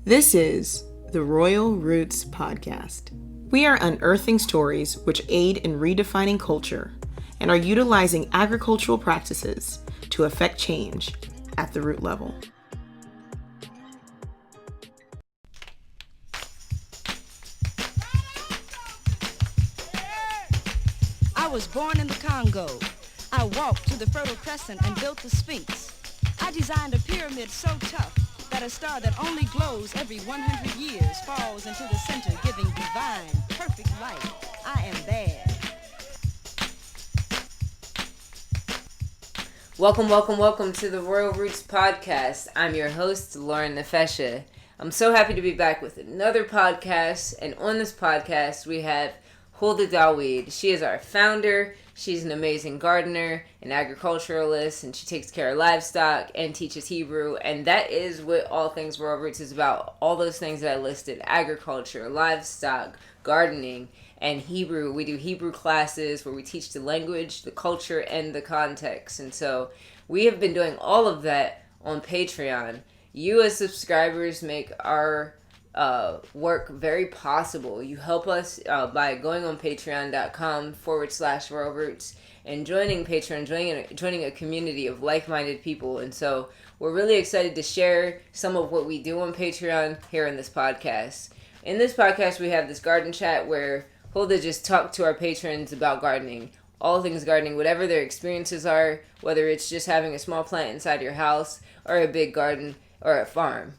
This is the Royal Roots Podcast. We are unearthing stories which aid in redefining culture and are utilizing agricultural practices to affect change at the root level. I was born in the Congo. I walked to the Fertile Crescent and built the Sphinx. I designed a pyramid so tough that a star that only glows every 100 years falls into the center, giving divine, perfect light. I am bad. Welcome to the Royal Roots Podcast. I'm your host, Lauren Nefesha. I'm so happy to be back with another podcast, and on this podcast we have Huldah Dauid. She is our founder. She's an amazing gardener, an agriculturalist, and she takes care of livestock and teaches Hebrew. And that is what All Things Royal Roots is about. All those things that I listed: agriculture, livestock, gardening, and Hebrew. We do Hebrew classes where we teach the language, the culture, and the context. And so we have been doing all of that on Patreon. You as subscribers make our work very possible. You help us by going on patreon.com/Royal Roots and joining Patreon, joining a community of like-minded people. And so we're really excited to share some of what we do on Patreon here in this podcast. In this podcast, we have this garden chat where Huldah just talked to our patrons about gardening, all things gardening, whatever their experiences are, whether it's just having a small plant inside your house or a big garden or a farm.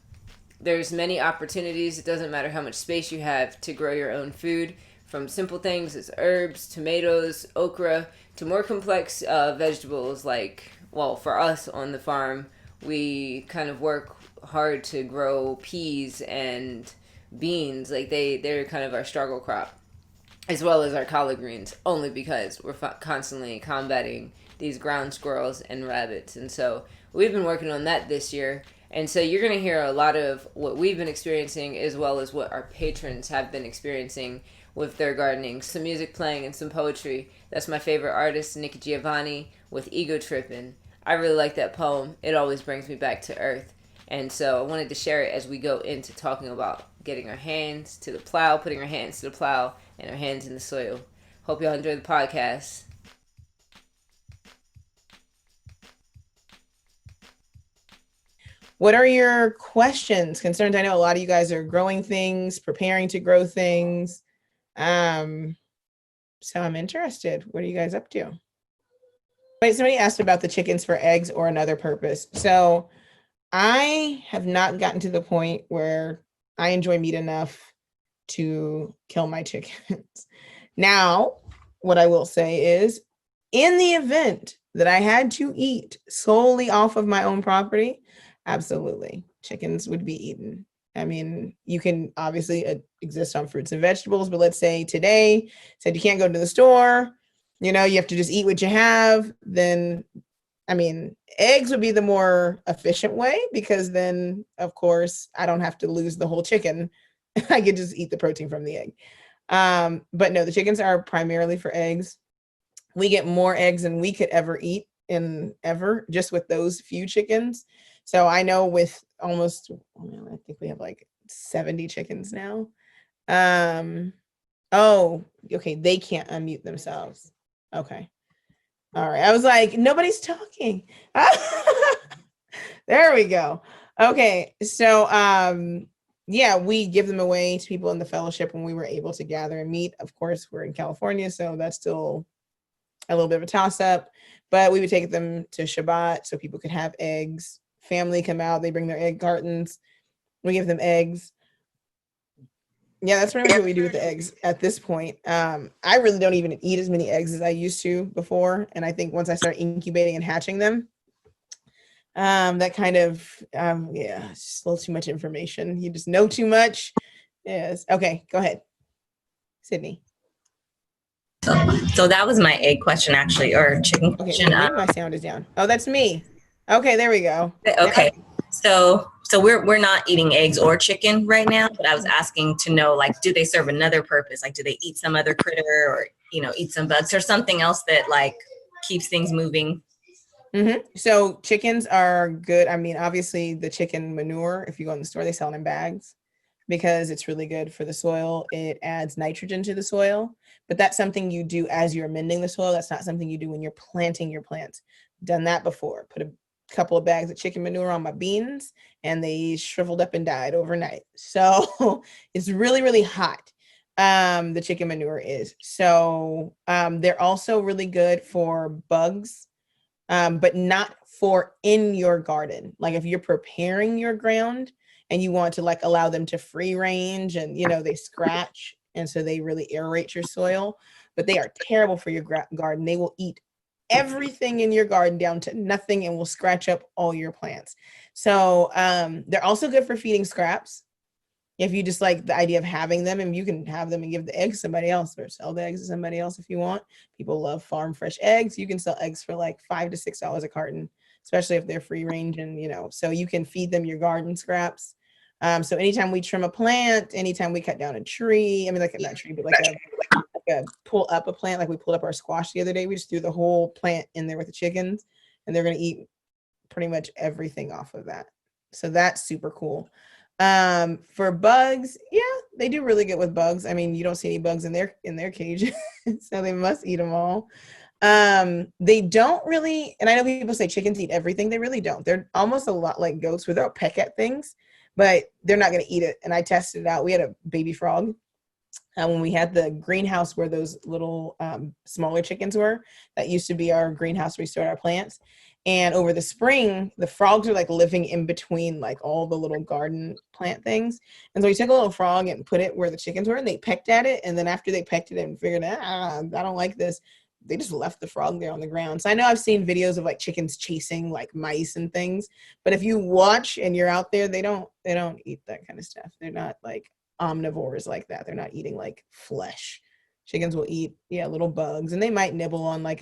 There's many opportunities. It doesn't matter how much space you have to grow your own food, from simple things as herbs, tomatoes, okra, to more complex vegetables like, well, for us on the farm, we kind of work hard to grow peas and beans. Like they're kind of our struggle crop, as well as our collard greens, only because we're constantly combating these ground squirrels and rabbits. And so we've been working on that this year. And so you're going to hear a lot of what we've been experiencing as well as what our patrons have been experiencing with their gardening. Some music playing and some poetry. That's my favorite artist, Nick Giovanni, with Ego Trippin'. I really like that poem. It always brings me back to earth. And so I wanted to share it as we go into talking about getting our hands to the plow, putting our hands to the plow, and our hands in the soil. Hope y'all enjoy the podcast. What are your questions, concerns? I know a lot of you guys are growing things, preparing to grow things. So I'm interested. What are you guys up to? Wait, somebody asked about the chickens for eggs or another purpose. So I have not gotten to the point where I enjoy meat enough to kill my chickens. Now, what I will say is, in the event that I had to eat solely off of my own property, absolutely, chickens would be eaten. I mean, you can obviously exist on fruits and vegetables, but let's say today said you can't go to the store, you have to just eat what you have. Then, I mean, eggs would be the more efficient way, because then, of course, I don't have to lose the whole chicken. I could just eat the protein from the egg. But no, the chickens are primarily for eggs. We get more eggs than we could ever eat just with those few chickens. So I know with almost, I think we have like 70 chickens now. Oh, okay. They can't unmute themselves. Okay. All right. I was like, nobody's talking. There we go. Okay. So, yeah, we give them away to people in the fellowship when we were able to gather and meet. Of course, we're in California, so that's still a little bit of a toss up, but we would take them to Shabbat so people could have eggs. Family come out, they bring their egg cartons. We give them eggs. Yeah, that's pretty much what we do with the eggs at this point. I really don't even eat as many eggs as I used to before. And I think once I start incubating and hatching them, that kind of, it's just a little too much information. You just know too much. Yes. Okay, go ahead, Sydney. So that was my egg question, actually, or chicken question. Okay, maybe my sound is down. Oh, that's me. Okay, there we go. Okay, so we're not eating eggs or chicken right now, but I was asking to know, like, do they serve another purpose? Like, do they eat some other critter, or eat some bugs or something else that like keeps things moving? So chickens are good. I mean, obviously the chicken manure, if you go in the store, they sell it in bags because it's really good for the soil. It adds nitrogen to the soil, but that's something you do as you're amending the soil. That's not something you do when you're planting your plants. Done that before. Put a couple of bags of chicken manure on my beans and they shriveled up and died overnight. So it's really, really hot. The chicken manure is. So they're also really good for bugs, but not for in your garden. Like if you're preparing your ground and you want to like allow them to free range and, you know, they scratch. And so they really aerate your soil, but they are terrible for your garden. They will eat everything in your garden down to nothing and will scratch up all your plants. So they're also good for feeding scraps. If you just like the idea of having them, and you can have them and give the eggs to somebody else or sell the eggs to somebody else if you want. People love farm fresh eggs. You can sell eggs for like $5 to $6 a carton, especially if they're free range, and you know, so you can feed them your garden scraps. So anytime we trim a plant, anytime we cut down a tree, I mean like not a tree, but like a pull up a plant, like we pulled up our squash the other day, we just threw the whole plant in there with the chickens and they're going to eat pretty much everything off of that. So that's super cool. For bugs, yeah, they do really good with bugs. I mean, you don't see any bugs in their cage, so they must eat them all. They don't really, and I know people say chickens eat everything. They really don't. They're almost a lot like goats where they'll peck at things, but they're not going to eat it. And I tested it out. We had a baby frog when we had the greenhouse where those little smaller chickens were. That used to be our greenhouse where we stored our plants. And over the spring, the frogs are like living in between like all the little garden plant things. And so we took a little frog and put it where the chickens were and they pecked at it. And then after they pecked it and figured, I don't like this, they just left the frog there on the ground. So I know I've seen videos of like chickens chasing like mice and things, but if you watch and you're out there, they don't eat that kind of stuff. They're not like omnivores like that. They're not eating like flesh. Chickens will eat, little bugs, and they might nibble on like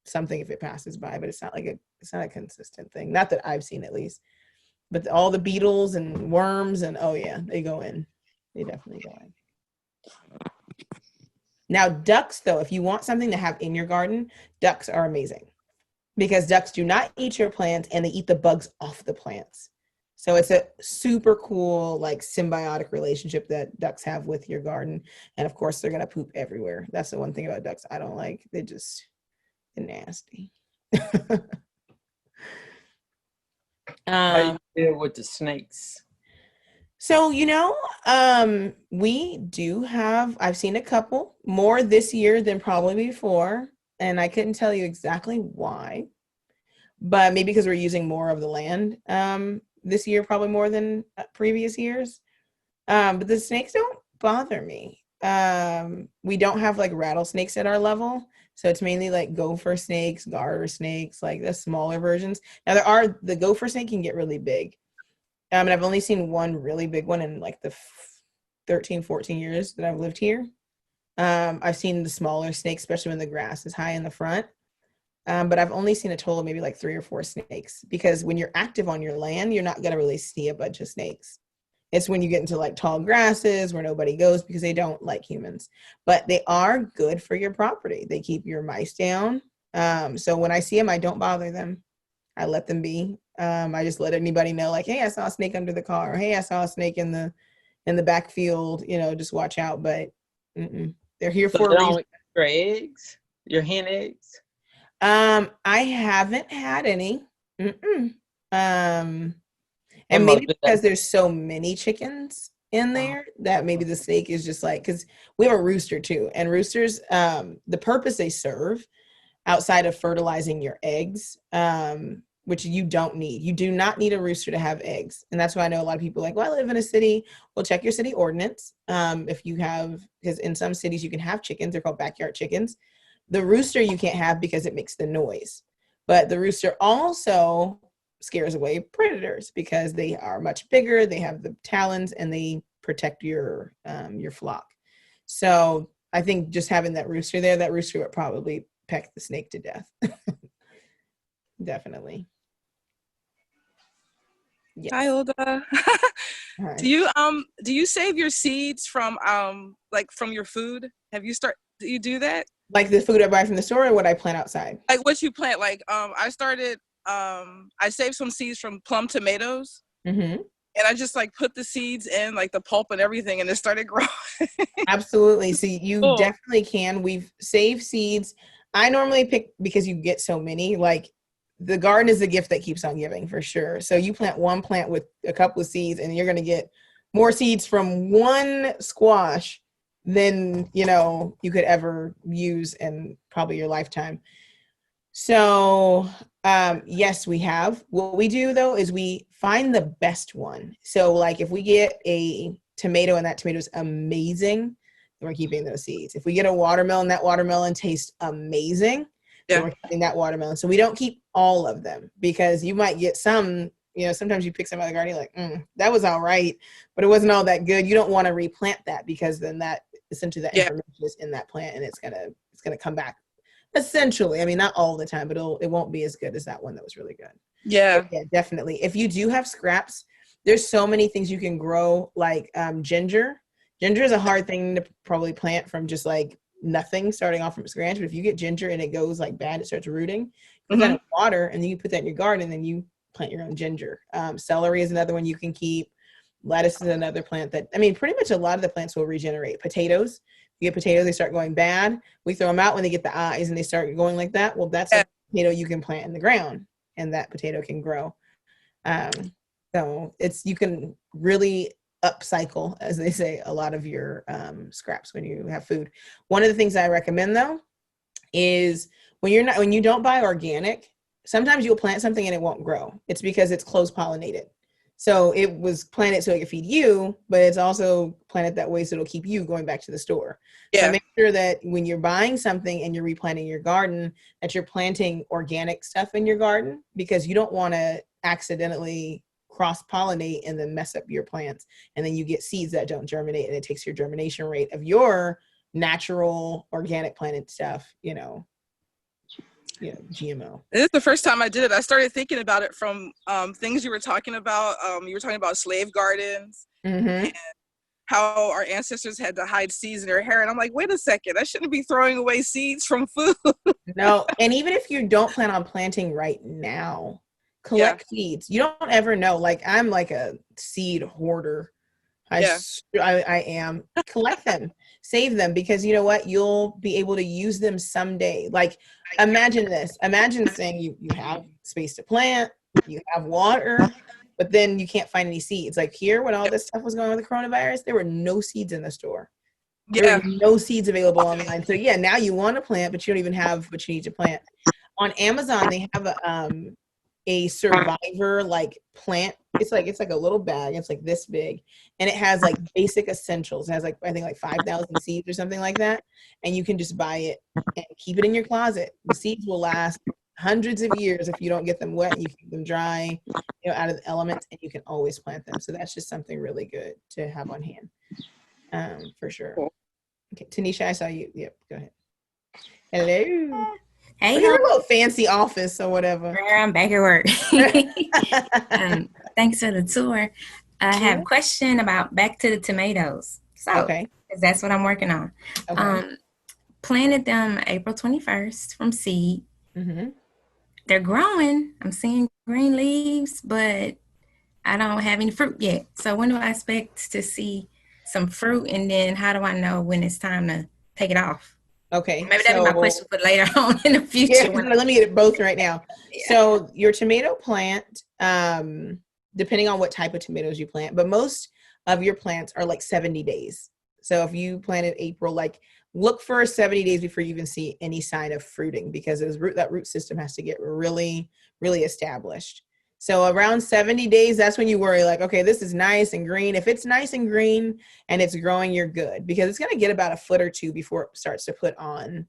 something if it passes by, but it's not a consistent thing. Not that I've seen at least. But all the beetles and worms and they go in. They definitely go in. Now ducks though, if you want something to have in your garden, ducks are amazing because ducks do not eat your plants and they eat the bugs off the plants. So it's a super cool like symbiotic relationship that ducks have with your garden. And of course they're going to poop everywhere. That's the one thing about ducks I don't like. They're nasty. How do you deal with the snakes? So, we do have, I've seen a couple more this year than probably before. And I couldn't tell you exactly why, but maybe because we're using more of the land this year, probably more than previous years. But the snakes don't bother me. We don't have like rattlesnakes at our level. So it's mainly like gopher snakes, garter snakes, like the smaller versions. Now the gopher snake can get really big. And I've only seen one really big one in like the 13, 14 years that I've lived here. I've seen the smaller snakes, especially when the grass is high in the front. But I've only seen a total of maybe like 3 or 4 snakes, because when you're active on your land, you're not going to really see a bunch of snakes. It's when you get into like tall grasses where nobody goes because they don't like humans. But they are good for your property. They keep your mice down. So when I see them, I don't bother them. I let them be. I just let anybody know, like, hey, I saw a snake under the car. Or, hey, I saw a snake in the backfield. Just watch out. But they're here for a reason. Your eggs, your hen eggs. I haven't had any. And maybe because there's so many chickens in there that maybe the snake is just like, because we have a rooster too. And roosters, the purpose they serve outside of fertilizing your eggs, which you don't need. You do not need a rooster to have eggs. And that's why I know a lot of people are like, well, I live in a city. Well, check your city ordinance. If you have, because in some cities you can have chickens. They're called backyard chickens. The rooster you can't have because it makes the noise. But the rooster also scares away predators because they are much bigger. They have the talons and they protect your flock. So I think just having that rooster there, that rooster would probably peck the snake to death. Definitely. Yes. Hi, Huldah. Hi. Do you save your seeds from from your food? Do you do that? Like the food I buy from the store or what I plant outside? Like what you plant. Like I started I saved some seeds from plum tomatoes. Mm-hmm. And I just like put the seeds in, like the pulp and everything, and it started growing. Absolutely. So you Cool. definitely can. We've saved seeds. I normally pick, because you get so many, like the garden is the gift that keeps on giving for sure. So you plant one plant with a couple of seeds and you're going to get more seeds from one squash than, you could ever use in probably your lifetime. So, yes, we have. What we do though is we find the best one. So like if we get a tomato and that tomato is amazing, then we're keeping those seeds. If we get a watermelon, that watermelon tastes amazing, then we're keeping that watermelon. So we don't keep all of them, because you might get some, sometimes you pick some out of the garden, you're like, that was all right, but it wasn't all that good. You don't want to replant that, because then that essentially that information is in that plant and it's gonna come back. Essentially, I mean, not all the time, but it won't be as good as that one that was really good. Yeah. But yeah, definitely. If you do have scraps, there's so many things you can grow, like ginger. Ginger is a hard thing to probably plant from just like nothing, starting off from scratch. But if you get ginger and it goes like bad, it starts rooting, put that in water, and then you put that in your garden, and then you plant your own ginger. Celery is another one you can keep. Lettuce is another plant that, I mean, pretty much a lot of the plants will regenerate. Potatoes. You get potatoes, they start going bad. We throw them out when they get the eyes and they start going like that. Well, that's a potato you can plant in the ground, and that potato can grow. So you can really upcycle, as they say, a lot of your scraps when you have food. One of the things I recommend though is when you don't buy organic, sometimes you'll plant something and it won't grow. It's because it's close pollinated. So it was planted so it could feed you, but it's also planted that way so it'll keep you going back to the store. Yeah. So make sure that when you're buying something and you're replanting your garden, that you're planting organic stuff in your garden, because you don't want to accidentally cross-pollinate and then mess up your plants. And then you get seeds that don't germinate, and it takes your germination rate of your natural organic planted stuff, GMO. This is the first time I did it. I started thinking about it from things you were talking about. You were talking about slave gardens and how our ancestors had to hide seeds in their hair. And I'm like, wait a second, I shouldn't be throwing away seeds from food. No, and even if you don't plan on planting right now, collect seeds. You don't ever know. Like, I'm like a seed hoarder. I am. Collect them, save them, because you know what? You'll be able to use them someday. Like, imagine this. Imagine saying you have space to plant, you have water, but then you can't find any seeds. Like here, when all this stuff was going on with the coronavirus, there were no seeds in the store. There were no seeds available online. So yeah, now you want to plant, but you don't even have what you need to plant. On Amazon, they have a survivor like plant. It's like a little bag. It's like this big, and it has like basic essentials. It has like, I think, like 5,000 seeds or something like that, and you can just buy it and keep it in your closet. The seeds will last hundreds of years if you don't get them wet and you keep them dry, out of the elements, and you can always plant them. So that's just something really good to have on hand, for sure. Okay, Tanisha, I saw you. Yep, go ahead. Hello. Hey, look at her little fancy office or whatever. I'm back at work. Thanks for the tour. I have a question about back to the tomatoes. So, because that's what I'm working on. Okay. Planted them April 21st from seed. Mm-hmm. They're growing. I'm seeing green leaves, but I don't have any fruit yet. So when do I expect to see some fruit? And then how do I know when it's time to take it off? Okay. Maybe that'll be my question for later on in the future. Yeah, let me get it both right now. Yeah. So your tomato plant, depending on what type of tomatoes you plant, but most of your plants are like 70 days. So if you planted April, like look for 70 days before you even see any sign of fruiting, because that root system has to get really, really established. So around 70 days, that's when you worry, like, okay, this is nice and green. If it's nice and green and it's growing, you're good, because it's going to get about a foot or two before it starts to put on,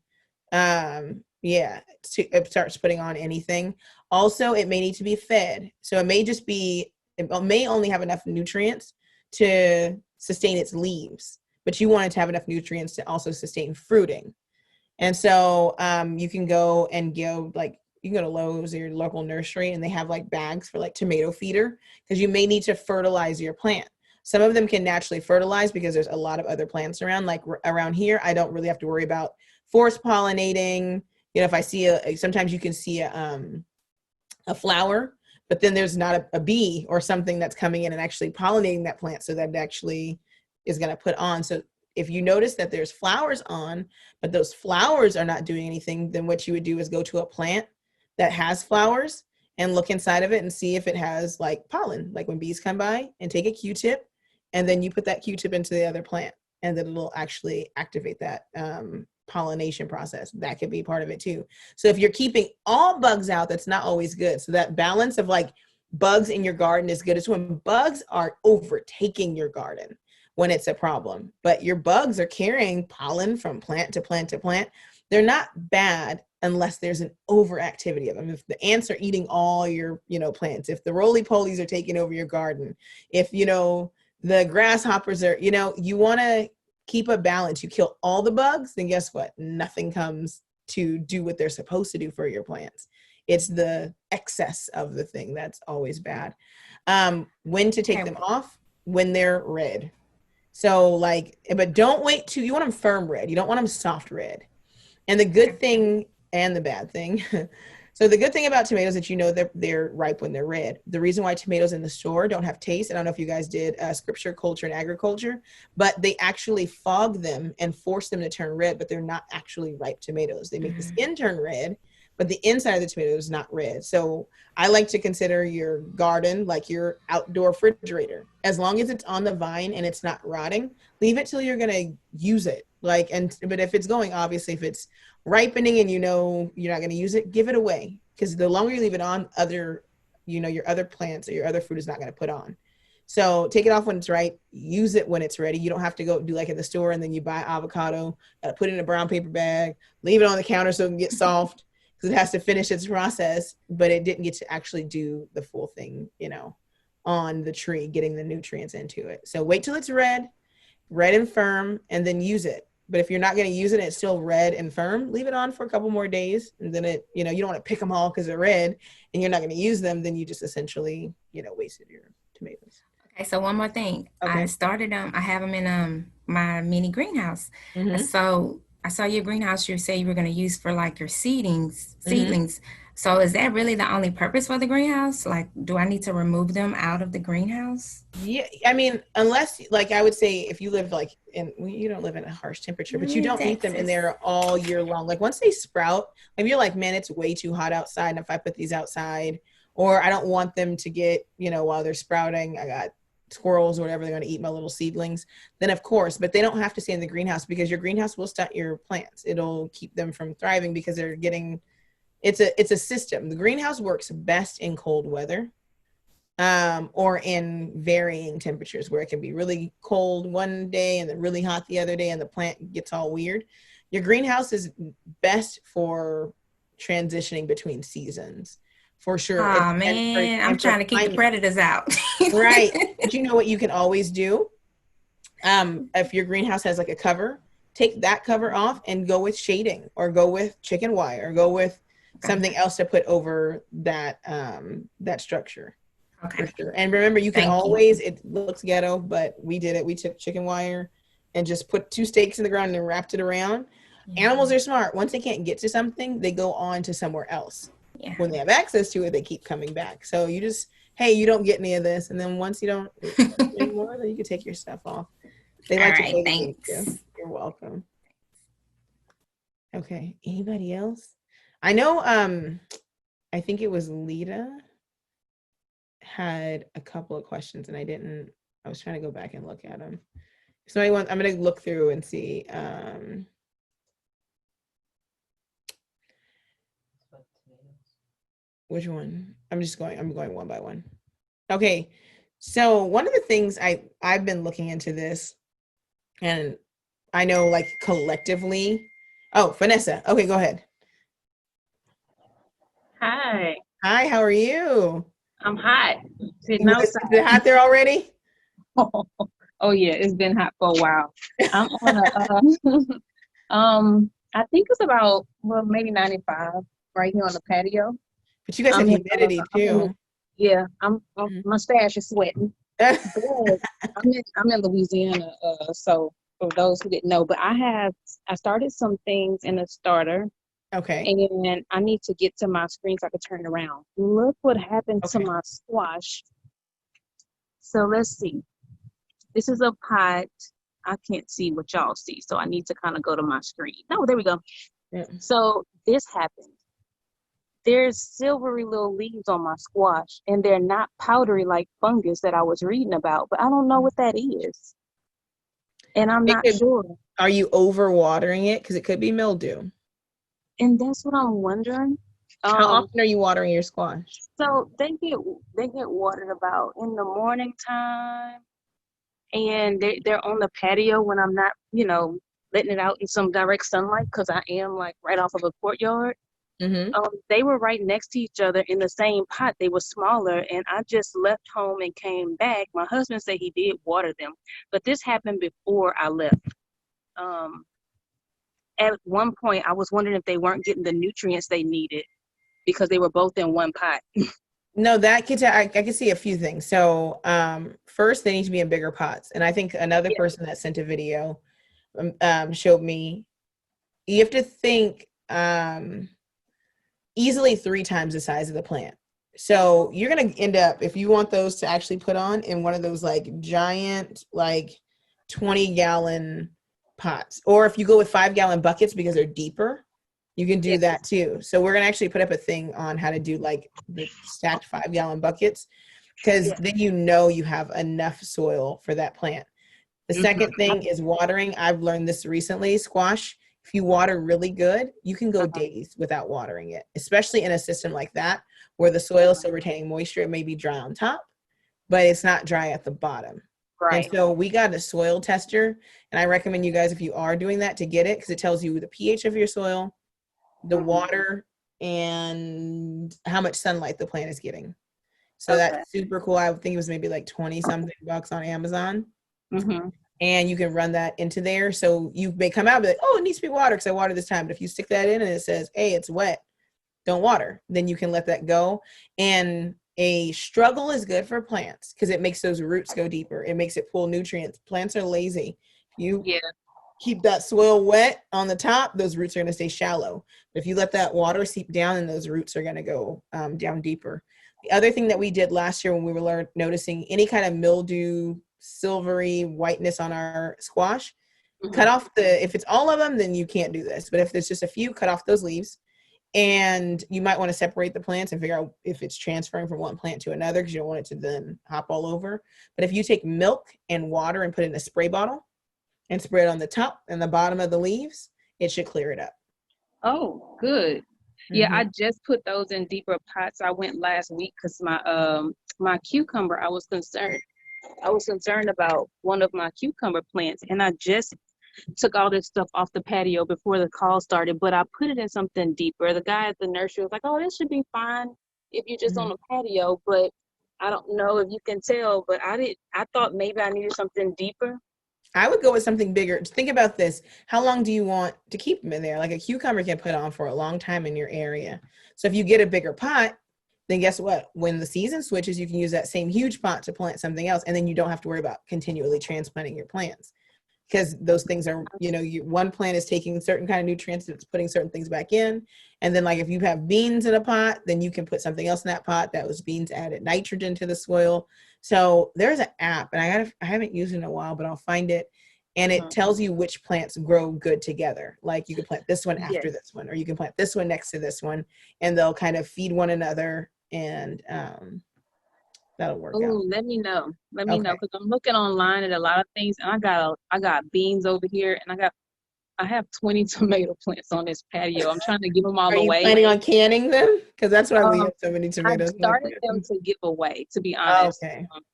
it starts putting on anything. Also, it may need to be fed. So it may only have enough nutrients to sustain its leaves, but you want it to have enough nutrients to also sustain fruiting. And so you can go to Lowe's or your local nursery, and they have like bags for like tomato feeder, because you may need to fertilize your plant. Some of them can naturally fertilize because there's a lot of other plants around. Like around here, I don't really have to worry about force pollinating. If I see sometimes you can see a a flower, but then there's not a bee or something that's coming in and actually pollinating that plant, so that it actually is going to put on. So if you notice that there's flowers on, but those flowers are not doing anything, then what you would do is go to a plant that has flowers and look inside of it and see if it has like pollen, like when bees come by, and take a Q-tip, and then you put that Q-tip into the other plant, and then it'll actually activate that pollination process. That could be part of it too. So if you're keeping all bugs out, that's not always good. So that balance of like bugs in your garden is good. It's when bugs are overtaking your garden when it's a problem. But your bugs are carrying pollen from plant to plant to plant. They're not bad unless there's an overactivity of them. If the ants are eating all your, plants, if the roly-polies are taking over your garden, if, the grasshoppers are, you want to keep a balance. You kill all the bugs, then guess what? Nothing comes to do what they're supposed to do for your plants. It's the excess of the thing that's always bad. When to take them off? When they're red. So but don't wait you want them firm red. You don't want them soft red. And the good thing and the bad thing. So the good thing about tomatoes is that they're ripe when they're red. The reason why tomatoes in the store don't have taste, I don't know if you guys did scripture, culture, and agriculture, but they actually fog them and force them to turn red, but they're not actually ripe tomatoes. They make the skin turn red, but the inside of the tomato is not red. So I like to consider your garden like your outdoor refrigerator. As long as it's on the vine and it's not rotting, leave it till you're gonna use it. But if it's going, obviously, if it's ripening and you're not gonna use it, give it away. Because the longer you leave it on, your other plants or your other fruit is not gonna put on. So take it off when it's ripe, use it when it's ready. You don't have to go do like in the store and then you buy avocado, put it in a brown paper bag, leave it on the counter so it can get soft. Because it has to finish its process, but it didn't get to actually do the full thing, on the tree, getting the nutrients into it. So wait till it's red and firm, and then use it. But if you're not going to use it and it's still red and firm, leave it on for a couple more days. And then you don't want to pick them all because they're red and you're not going to use them. Then you just essentially, wasted your tomatoes. Okay, so one more thing. Okay. I started I have them in my mini greenhouse. Mm-hmm. So I saw your greenhouse you say you were going to use for like your seedlings. So is that really the only purpose for the greenhouse? Like, do I need to remove them out of the greenhouse? Yeah, I mean, unless I would say if you live you don't live in a harsh temperature, but you don't need them in there all year long. Like once they sprout, if you're like, man, it's way too hot outside, and if I put these outside, or I don't want them to get, while they're sprouting, I got squirrels or whatever, they're going to eat my little seedlings, then of course, but they don't have to stay in the greenhouse because your greenhouse will stunt your plants. It'll keep them from thriving because they're getting, it's a system. The greenhouse works best in cold weather, or in varying temperatures where it can be really cold one day and then really hot the other day and the plant gets all weird. Your greenhouse is best for transitioning between seasons. For sure. Oh, man, I'm trying to keep the predators out. Right. But you know what you can always do? If your greenhouse has like a cover, take that cover off and go with shading, or go with chicken wire, or go with something else to put over that structure. Okay. For sure. And remember, you can always, it looks ghetto, but we did it. We took chicken wire and just put 2 stakes in the ground and wrapped it around. Mm-hmm. Animals are smart. Once they can't get to something, they go on to somewhere else. Yeah. When they have access to it, they keep coming back. So you just, hey, you don't get any of this. And then once you don't anymore, then you can take your stuff off. They like to play the game too. You're welcome. Okay. Anybody else? I know, I think it was Lita had a couple of questions and I was trying to go back and look at them. So I'm going to look through and see. Which one? I'm going one by one. Okay. So one of the things I've been looking into this, and I know like collectively. Oh, Vanessa. Okay, go ahead. Hi. Hi, how are you? I'm hot. Is it hot there already? Oh yeah, it's been hot for a while. I'm on I think it's about maybe 95 right here on the patio. But you guys have humidity too. Yeah, my stash is sweating. I'm in Louisiana, so for those who didn't know, but I started some things in a starter Okay. And I need to get to my screen so I can turn it around. Look what happened to my squash. So let's see. This is a pot. I can't see what y'all see, so I need to kind of go to my screen. Oh, there we go. Yeah. So this happened. There's silvery little leaves on my squash, and they're not powdery like fungus that I was reading about, but I don't know what that is. And I'm not sure. Are you over watering it? Because it could be mildew. And that's what I'm wondering. How often are you watering your squash? So they get watered about in the morning time, and they're on the patio when I'm not, letting it out in some direct sunlight, because I am like right off of a courtyard. Mm-hmm. They were right next to each other in the same pot. They were smaller, and I just left home and came back. My husband said he did water them, but this happened before I left. At one point, I was wondering if they weren't getting the nutrients they needed because they were both in one pot. No, I can see a few things. So first, they need to be in bigger pots. And I think another person that sent a video showed me, you have to think easily 3 times the size of the plant. So you're going to end up, if you want those to actually put on in one of those like giant, like 20-gallon pots, or if you go with 5-gallon buckets because they're deeper, you can do that too. So we're going to actually put up a thing on how to do like the stacked 5-gallon buckets, because then you have enough soil for that plant. The second thing is watering. I've learned this recently. Squash, if you water really good, you can go days without watering it, especially in a system like that where the soil is still retaining moisture. It may be dry on top, but it's not dry at the bottom. Right. And so we got a soil tester, and I recommend you guys, if you are doing that, to get it, because it tells you the pH of your soil, the water, and how much sunlight the plant is getting. So that's super cool. I would think it was maybe like 20 something bucks on Amazon. And you can run that into there. So you may come out and be like, oh, it needs to be watered because I watered this time. But if you stick that in and it says, hey, it's wet, don't water, then you can let that go. And a struggle is good for plants because it makes those roots go deeper. It makes it pull nutrients. Plants are lazy. You keep that soil wet on the top, those roots are going to stay shallow. But if you let that water seep down, and those roots are going to go down deeper. The other thing that we did last year when we were noticing any kind of mildew, silvery whiteness on our squash, cut off if it's all of them, then you can't do this. But if there's just a few, cut off those leaves. And you might want to separate the plants and figure out if it's transferring from one plant to another, because you don't want it to then hop all over. But if you take milk and water and put it in a spray bottle and spray it on the top and the bottom of the leaves, it should clear it up. Oh, good. Yeah, I just put those in deeper pots. I went last week because my cucumber, I was concerned about one of my cucumber plants, and I just took all this stuff off the patio before the call started, but I put it in something deeper. The guy at the nursery was like, oh, this should be fine if you're just on the patio, but I don't know if you can tell, but I thought maybe I needed something deeper. I would go with something bigger. Think about this. How long do you want to keep them in there? Like a cucumber can put on for a long time in your area. So if you get a bigger pot, then guess what? When the season switches, you can use that same huge pot to plant something else. And then you don't have to worry about continually transplanting your plants, because those things are, one plant is taking certain kind of nutrients and it's putting certain things back in. And then like if you have beans in a pot, then you can put something else in that pot. That was beans added nitrogen to the soil. So there's an app, and I haven't used it in a while, but I'll find it. And it tells you which plants grow good together. Like you can plant this one after this one, or you can plant this one next to this one, and they'll kind of feed one another, and that'll work out. Let me know. Let me know, because I'm looking online at a lot of things, and I got beans over here, and I have 20 tomato plants on this patio. I'm trying to give them all away. Are you planning on canning them? Because that's why we have so many tomatoes. I started them to give away, to be honest.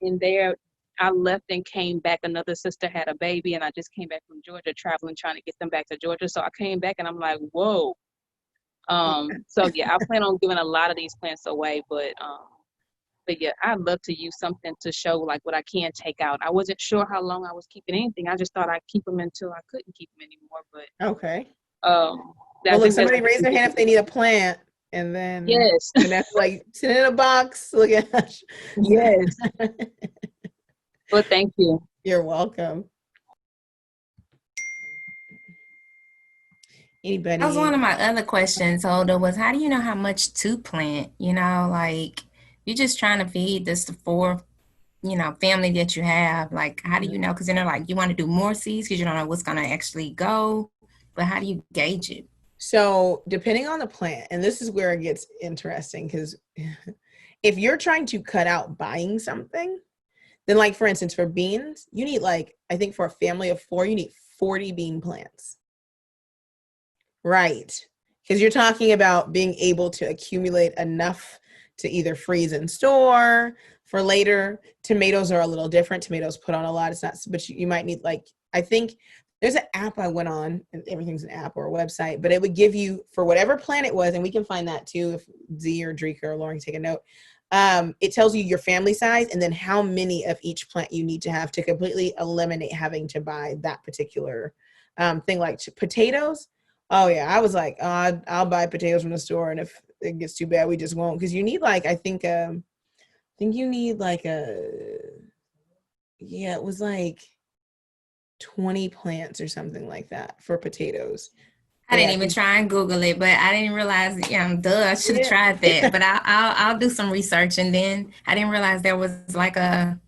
In there, I left and came back. Another sister had a baby, and I just came back from Georgia, traveling, trying to get them back to Georgia. So I came back, and I'm like, whoa. So yeah, I plan on giving a lot of these plants away, but yeah, I'd love to use something to show like what I can take out. I wasn't sure how long I was keeping anything. I just thought I'd keep them until I couldn't keep them anymore. But well, look, somebody raise their hand if they need a plant, and then and that's like sit in a box. Look at that. Yes. Well, thank you. You're welcome. Anybody? That was one of my other questions, Huldah, was how do you know how much to plant? You know, like you're just trying to feed this four, family that you have. Like, how do you know? Because then they're like, you want to do more seeds because you don't know what's going to actually go. But how do you gauge it? So depending on the plant, and this is where it gets interesting, because if you're trying to cut out buying something, then like, for instance, for beans, you need like, I think for a family of 4, you need 40 bean plants. Right. Because you're talking about being able to accumulate enough to either freeze and store for later. Tomatoes are a little different. Tomatoes put on a lot. It's not, but you might need like, I think there's an app I went on, and everything's an app or a website, but it would give you for whatever plant it was, and we can find that too if Z or Dreka or Lauren take a note. It tells you your family size and then how many of each plant you need to have to completely eliminate having to buy that particular thing. Like potatoes. Oh yeah, I was like, I'll buy potatoes from the store, and if it gets too bad, we just won't. Because you need like, I think you need like it was like 20 plants or something like that for potatoes. I didn't even try and Google it, but I didn't realize. I should have tried that. But I'll do some research, and then I didn't realize there was like a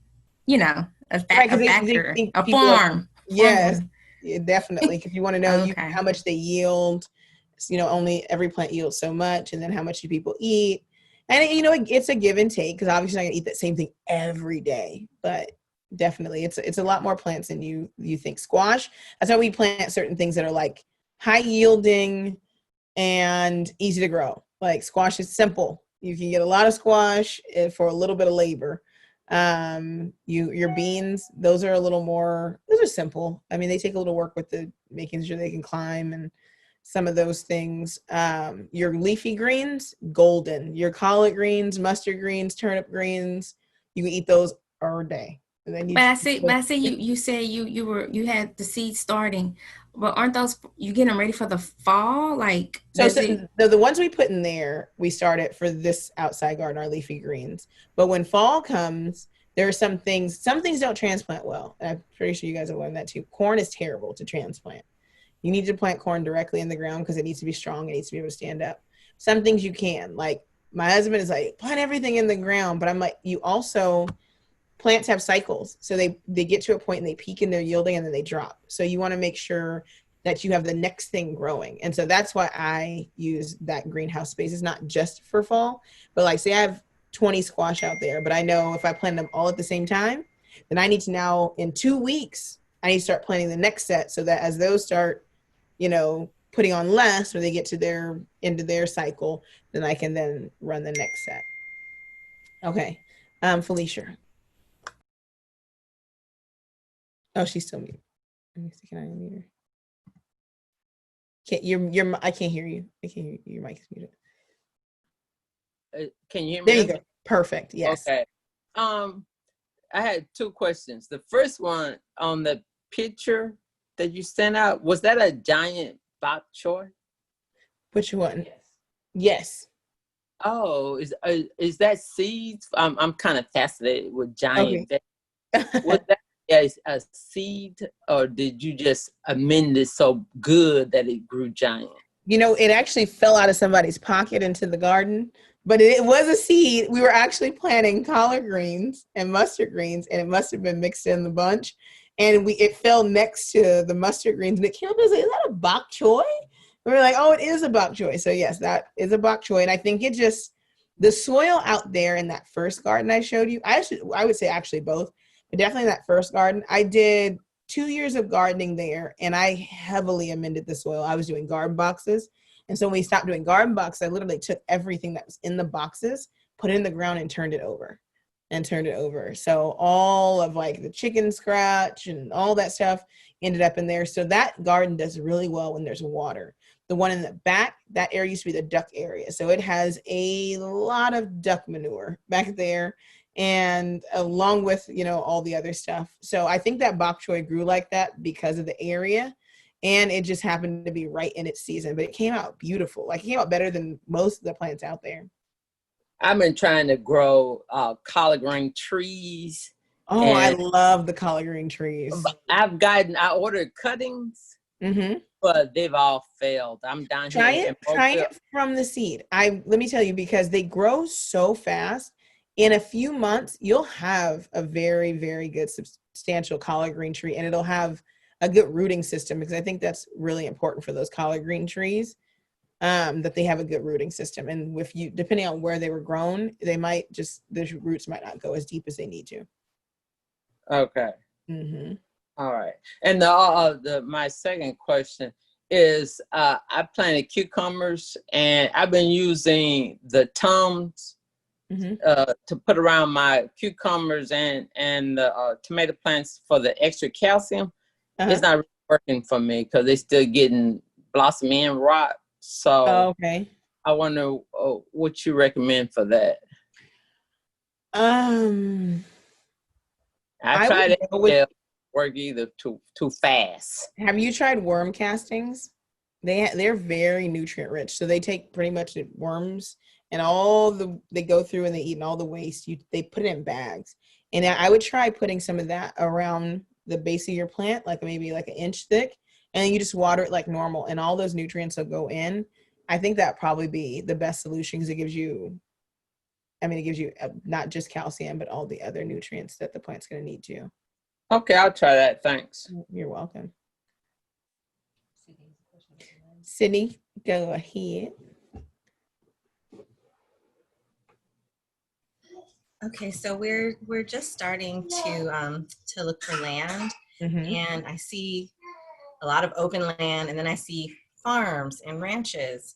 factor, a farm. Yes, yeah, definitely. Because you want to know how much they yield. Only every plant yields so much, and then how much do people eat? And it's a give and take, because obviously you're not gonna eat that same thing every day, but definitely it's a lot more plants than you think. Squash, that's why we plant certain things that are like high yielding and easy to grow. Like squash is simple. You can get a lot of squash for a little bit of labor. Your beans, those are simple. I mean, they take a little work with the making sure they can climb and some of those things. Your leafy greens, golden. Your collard greens, mustard greens, turnip greens, you can eat those all day. But I see you said you had the seeds starting, but aren't those, you getting them ready for the fall? Like the ones we put in there, we started for this outside garden, our leafy greens. But when fall comes, there are some things don't transplant well. And I'm pretty sure you guys have learned that too. Corn is terrible to transplant. You need to plant corn directly in the ground because it needs to be strong. It needs to be able to stand up. Some things you can, like my husband is like, plant everything in the ground. But I'm like, plants have cycles. So they get to a point and they peak in their yielding and then they drop. So you want to make sure that you have the next thing growing. And so that's why I use that greenhouse space. It's not just for fall, but like say I have 20 squash out there, but I know if I plant them all at the same time, then I need to now in 2 weeks, I need to start planting the next set so that as those start, putting on less or they get to their end of their cycle, then I can then run the next set. Okay. Felicia. Oh, she's still muted. Let me see. Can I unmute her? I can't hear you. I can't hear you. Your mic is muted. Can you hear me? There you go. Perfect. Yes. Okay. I had 2 questions. The first one, on the picture that you sent out, was that a giant bok choy? Which one? Yes. Oh, is that seeds? I'm kind of fascinated with giant. Okay. Was that a seed, or did you just amend it so good that it grew giant? It actually fell out of somebody's pocket into the garden, but it was a seed. We were actually planting collard greens and mustard greens, and it must have been mixed in the bunch. And it fell next to the mustard greens, and it came up and said, "Is that a bok choy?" We were like, "Oh, it is a bok choy." So yes, that is a bok choy. And I think the soil out there in that first garden I showed you, I would say actually both. But definitely that first garden, I did 2 years of gardening there, and I heavily amended the soil. I was doing garden boxes. And so when we stopped doing garden boxes, I literally took everything that was in the boxes, put it in the ground and turned it over. So all of like the chicken scratch and all that stuff ended up in there. So that garden does really well when there's water. The one in the back, that area used to be the duck area. So it has a lot of duck manure back there, and along with, all the other stuff. So I think that bok choy grew like that because of the area, and it just happened to be right in its season, but it came out beautiful. Like it came out better than most of the plants out there. I've been trying to grow collard green trees. Oh, I love the collard green trees. I ordered cuttings, but they've all failed. I'm down Try here. Try it from the seed. Let me tell you, because they grow so fast. In a few months, you'll have a very, very good substantial collard green tree, and it'll have a good rooting system, because I think that's really important for those collard green trees, that they have a good rooting system. And if you, depending on where they were grown, they might just, the roots might not go as deep as they need to. Okay. All right. And my second question is, I planted cucumbers, and I've been using the Tums to put around my cucumbers and the tomato plants for the extra calcium. It's not really working for me because they're still getting blossom and rot. So I wonder what you recommend for that. I tried it. It work either too fast. Have you tried worm castings? They're very nutrient rich. So they take pretty much the worms and they go through and they eat, and all the waste they put it in bags. And I would try putting some of that around the base of your plant, like maybe like an inch thick, and then you just water it like normal, and all those nutrients will go in. I think that probably be the best solution, because it gives you not just calcium, but all the other nutrients that the plant's going to need too. Okay, I'll try that. Thanks. You're welcome. Sydney, go ahead. Okay, so we're just starting to look for land, and I see a lot of open land, and then I see farms and ranches,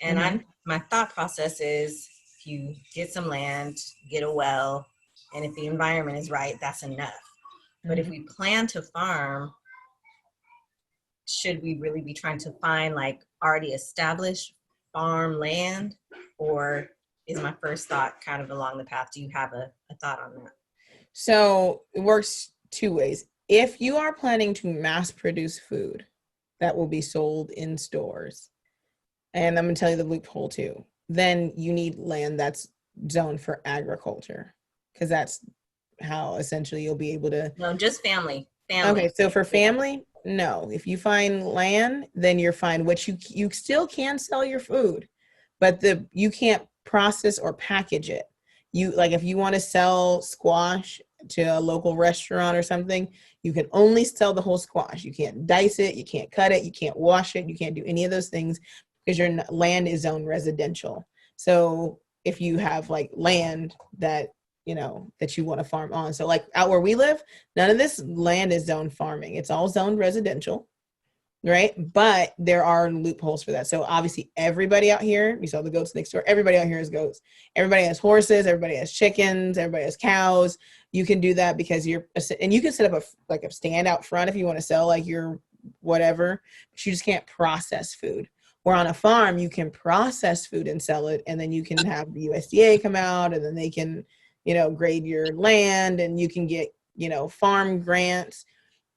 and my thought process is, if you get some land, get a well, and if the environment is right, that's enough. But if we plan to farm, should we really be trying to find like already established farm land, or is my first thought kind of along the path? Do you have a thought on that? So it works two ways. If you are planning to mass produce food that will be sold in stores, and I'm going to tell you the loophole too, then you need land that's zoned for agriculture, because that's how essentially you'll be able to. No, just family. Okay, so for family, no. If you find land, then you're fine. What you still can sell your food, but you can't process or package it. If you want to sell squash to a local restaurant or something, you can only sell the whole squash. You can't dice it, you can't cut it, you can't wash it, you can't do any of those things, because your land is zoned residential. So if you have like land that that you want to farm on, so like out where we live, none of this land is zoned farming. It's all zoned residential, right? But there are loopholes for that. So obviously everybody out here, we saw the goats next door, everybody out here has goats. Everybody has horses, everybody has chickens, everybody has cows. You can do that because you can set up a stand out front if you want to sell like your whatever, but you just can't process food. Where on a farm, you can process food and sell it, and then you can have the USDA come out, and then they can, grade your land, and you can get, farm grants,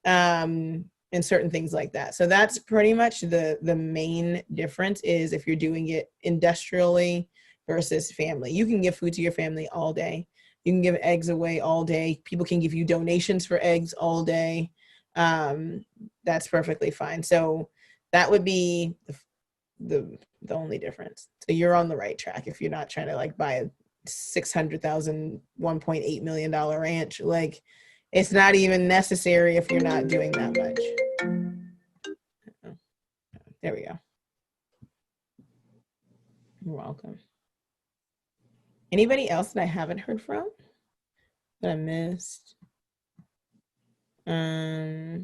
and certain things like that. So that's pretty much the main difference, is if you're doing it industrially versus family. You can give food to your family all day. You can give eggs away all day. People can give you donations for eggs all day. That's perfectly fine. So that would be the only difference. So you're on the right track if you're not trying to like buy a $600,000 $1.8 million ranch. Like, it's not even necessary if you're not doing that much. There we go. You're welcome. Anybody else that I haven't heard from that I missed? I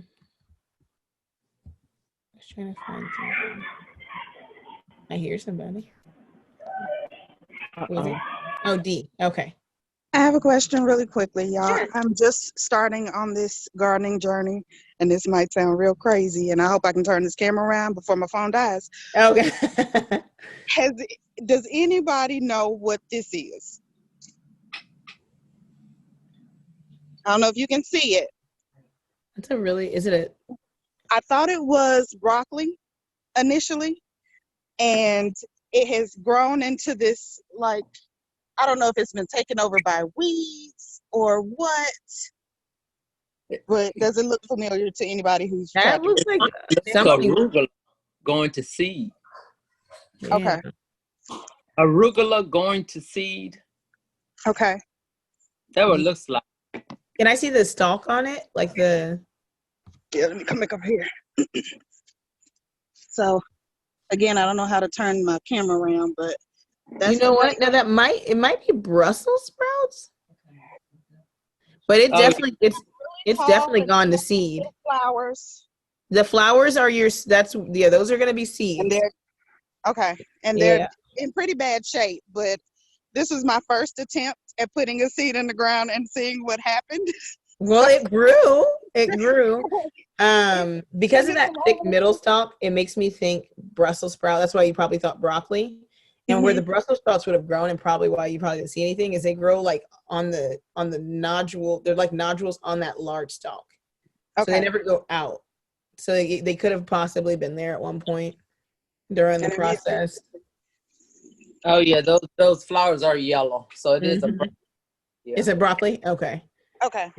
was trying to find something. I hear somebody. Who is it? Oh, D. Okay. I have a question really quickly, y'all. Sure. I'm just starting on this gardening journey, and this might sound real crazy, and I hope I can turn this camera around before my phone dies. Okay. Does anybody know what this is? I don't know if you can see it. I thought it was broccoli initially, and it has grown into this, like, I don't know if it's been taken over by weeds or what. But does it look familiar to anybody who's that tracking? looks like something arugula going to seed. Yeah. Okay. Arugula going to seed. Okay. That what it looks like. Can I see the stalk on it? Like the... Yeah, let me come back up here. So, again, I don't know how to turn my camera around, but that's you know what? Now it might be Brussels sprouts, but it definitely it's definitely gone to seed. Flowers. The flowers are those are going to be seeds. And they're okay, and they're in pretty bad shape. But this is my first attempt at putting a seed in the ground and seeing what happened. Well, it grew. Because of that thick middle stalk, it makes me think Brussels sprout. That's why you probably thought broccoli. And where the Brussels sprouts would have grown, and probably why you probably didn't see anything, is they grow like on the nodule. They're like nodules on that large stalk. Okay. So they never go out. So they could have possibly been there at one point during the process. Oh yeah, those flowers are yellow. So it is a broccoli. Yeah. Is it broccoli? Okay. Okay.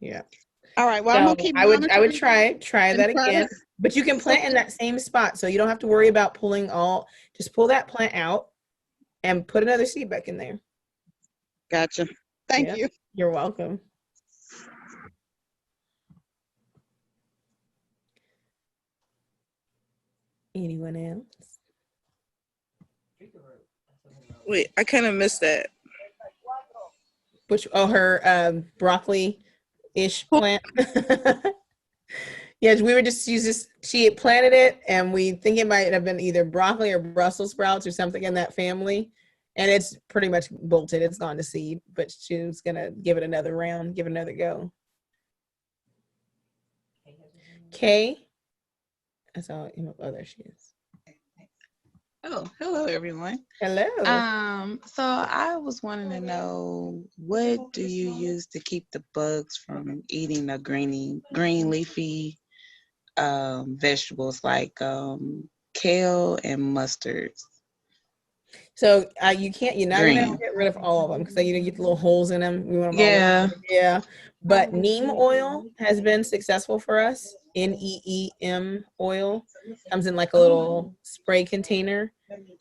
Yeah. All right. Well, I'm gonna keep. I would try that again. But you can plant in that same spot, so you don't have to worry about pulling all. Just pull that plant out and put another seed back in there. Gotcha. Thank you. You're welcome. Anyone else? Wait, I kind of missed that. Which her broccoli-ish plant. Yes, we were just she had planted it, and we think it might have been either broccoli or Brussels sprouts or something in that family. And it's pretty much bolted. It's gone to seed, but she was gonna give it another round, give it another go. Kay. I saw him up. Oh, there she is. Oh, hello everyone. Hello. So I was wanting to know, what do you use to keep the bugs from eating the green leafy vegetables like kale and mustards? So you're not gonna get rid of all of them, because you get the little holes in them. We want them all. Yeah. But Neem oil has been successful for us. NEEM oil comes in like a little spray container,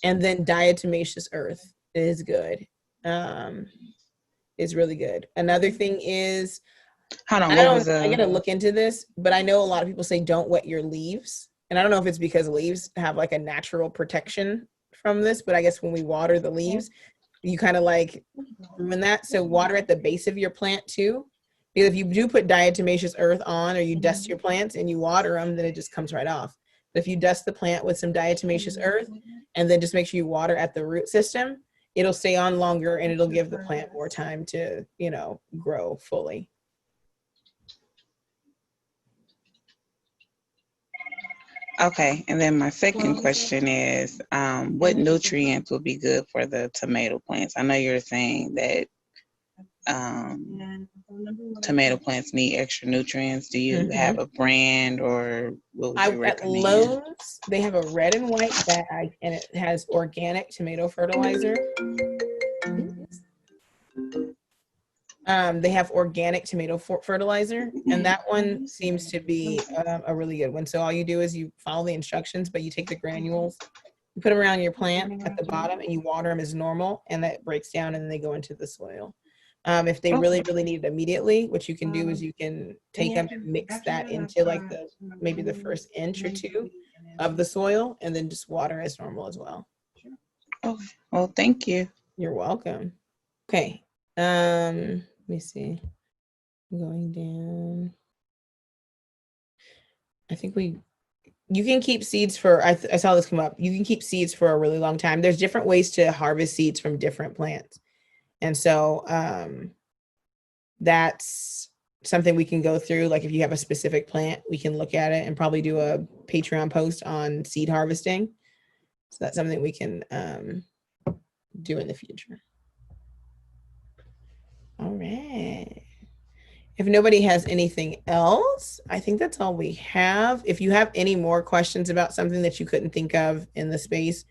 and then diatomaceous earth is good. Is really good. Another thing is, I gotta look into this, but I know a lot of people say don't wet your leaves, and I don't know if it's because leaves have like a natural protection from this, but I guess when we water the leaves, you kind of like ruin that. So water at the base of your plant too, because if you do put diatomaceous earth on, or you dust your plants and you water them, then it just comes right off. But if you dust the plant with some diatomaceous earth and then just make sure you water at the root system, it'll stay on longer, and it'll give the plant more time to, grow fully. Okay, and then my second question is, what nutrients would be good for the tomato plants? I know you're saying that tomato plants need extra nutrients. Do you have a brand, or what would you recommend? At Lowe's, they have a red and white bag, and it has organic tomato fertilizer. They have organic tomato fertilizer, and that one seems to be a really good one. So all you do is you follow the instructions, but you take the granules, you put them around your plant at the bottom, and you water them as normal, and that breaks down, and then they go into the soil. If they really need it immediately, what you can do is you can take them and mix that into like maybe the first inch or two of the soil, and then just water as normal as well. Okay. Well, thank you. You're welcome. Okay. Let me see. I'm going down. I think you can keep seeds for, I saw this come up. You can keep seeds for a really long time. There's different ways to harvest seeds from different plants. And so that's something we can go through. Like if you have a specific plant, we can look at it and probably do a Patreon post on seed harvesting. So that's something we can do in the future. All right. If nobody has anything else, I think that's all we have. If you have any more questions about something that you couldn't think of in the space,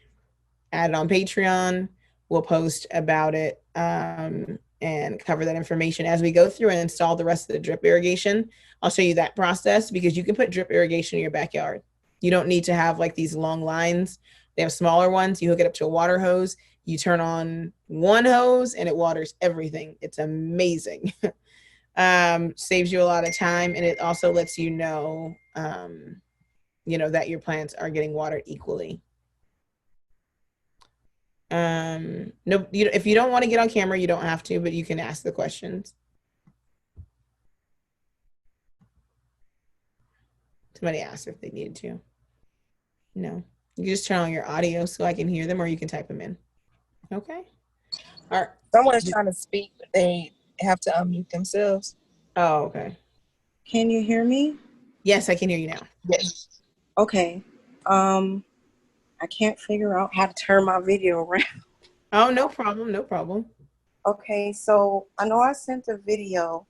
add it on Patreon. We'll post about it. And and cover that information. As we go through and install the rest of the drip irrigation, I'll show you that process, because you can put drip irrigation in your backyard. You don't need to have like these long lines. They have smaller ones. You hook it up to a water hose. You turn on one hose and it waters everything. It's amazing. Saves you a lot of time, and it also lets you know, that your plants are getting watered equally. No, if you don't want to get on camera, you don't have to, but you can ask the questions. Somebody asked if they needed to. No, you can just turn on your audio so I can hear them, or you can type them in. Okay. All right. Someone is trying to speak, but they have to unmute themselves. Oh, okay. Can you hear me? Yes, I can hear you now. Yes. Okay. I can't figure out how to turn my video around. Oh, no problem. No problem. Okay, so I know I sent a video,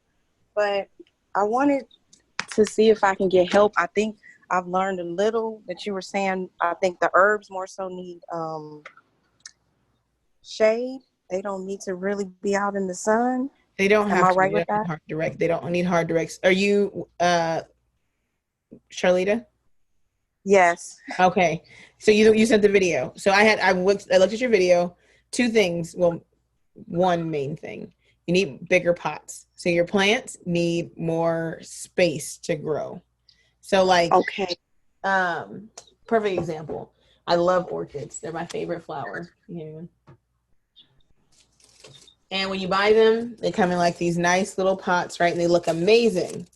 but I wanted to see if I can get help. I think I've learned a little that you were saying. I think the herbs more so need shade. They don't need to really be out in the sun. They don't have Am I to right be with that? hard direct. They don't need hard directs. Are you Charlita? Yes. Okay. So you sent the video. So I looked at your video. Two things. Well, one main thing. You need bigger pots. So your plants need more space to grow. So like, okay. Perfect example. I love orchids. They're my favorite flower. Yeah. And when you buy them, they come in like these nice little pots, right? And they look amazing.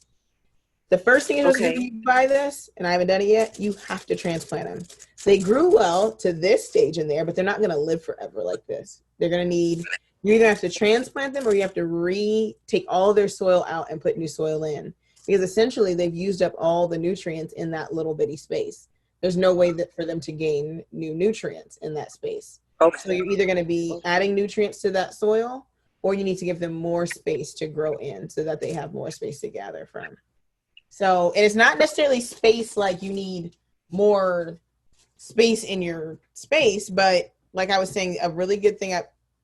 The first thing is when you buy this, and I haven't done it yet, you have to transplant them. They grew well to this stage in there, but they're not going to live forever like this. They're going to need, you either have to transplant them or you have to take all their soil out and put new soil in. Because essentially they've used up all the nutrients in that little bitty space. There's no way for them to gain new nutrients in that space. Okay. So you're either going to be adding nutrients to that soil, or you need to give them more space to grow in so that they have more space to gather from. So it's not necessarily space like you need more space in your space, but like I was saying, a really good thing,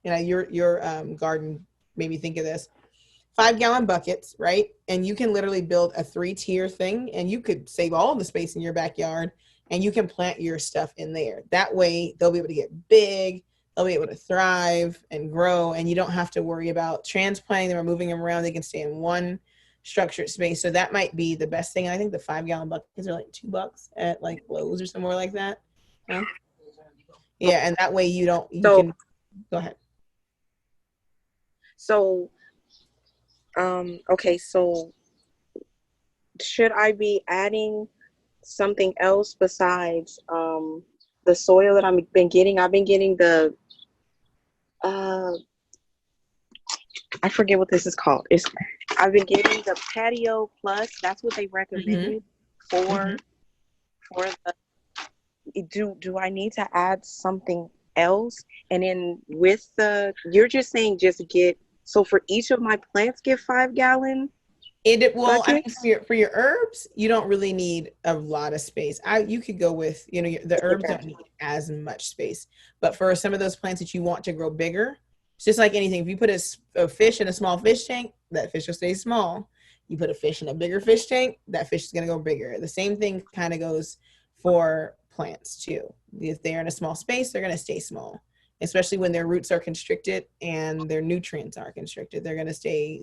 your garden made me think of this. 5-gallon buckets, right? And you can literally build a 3-tier thing, and you could save all the space in your backyard, and you can plant your stuff in there. That way they'll be able to get big, they'll be able to thrive and grow, and you don't have to worry about transplanting them or moving them around. They can stay in one structured space. So that might be the best thing. And I think the 5-gallon buckets are like $2 at like Lowe's or somewhere like that. Huh? Yeah, and that way you can go ahead. So okay, so should I be adding something else besides the soil that I've been getting? I've been getting the I forget what this is called. I've been getting the Patio Plus. That's what they recommended for the. Do I need to add something else? And then with you're just saying so for each of my plants get 5-gallon. I mean, for your herbs, you don't really need a lot of space. You could go with, the herbs don't need as much space, but for some of those plants that you want to grow bigger, it's just like anything. If you put a fish in a small fish tank, that fish will stay small. You put a fish in a bigger fish tank, that fish is going to go bigger. The same thing kind of goes for plants too. If they're in a small space, they're going to stay small, especially when their roots are constricted and their nutrients are constricted. They're going to stay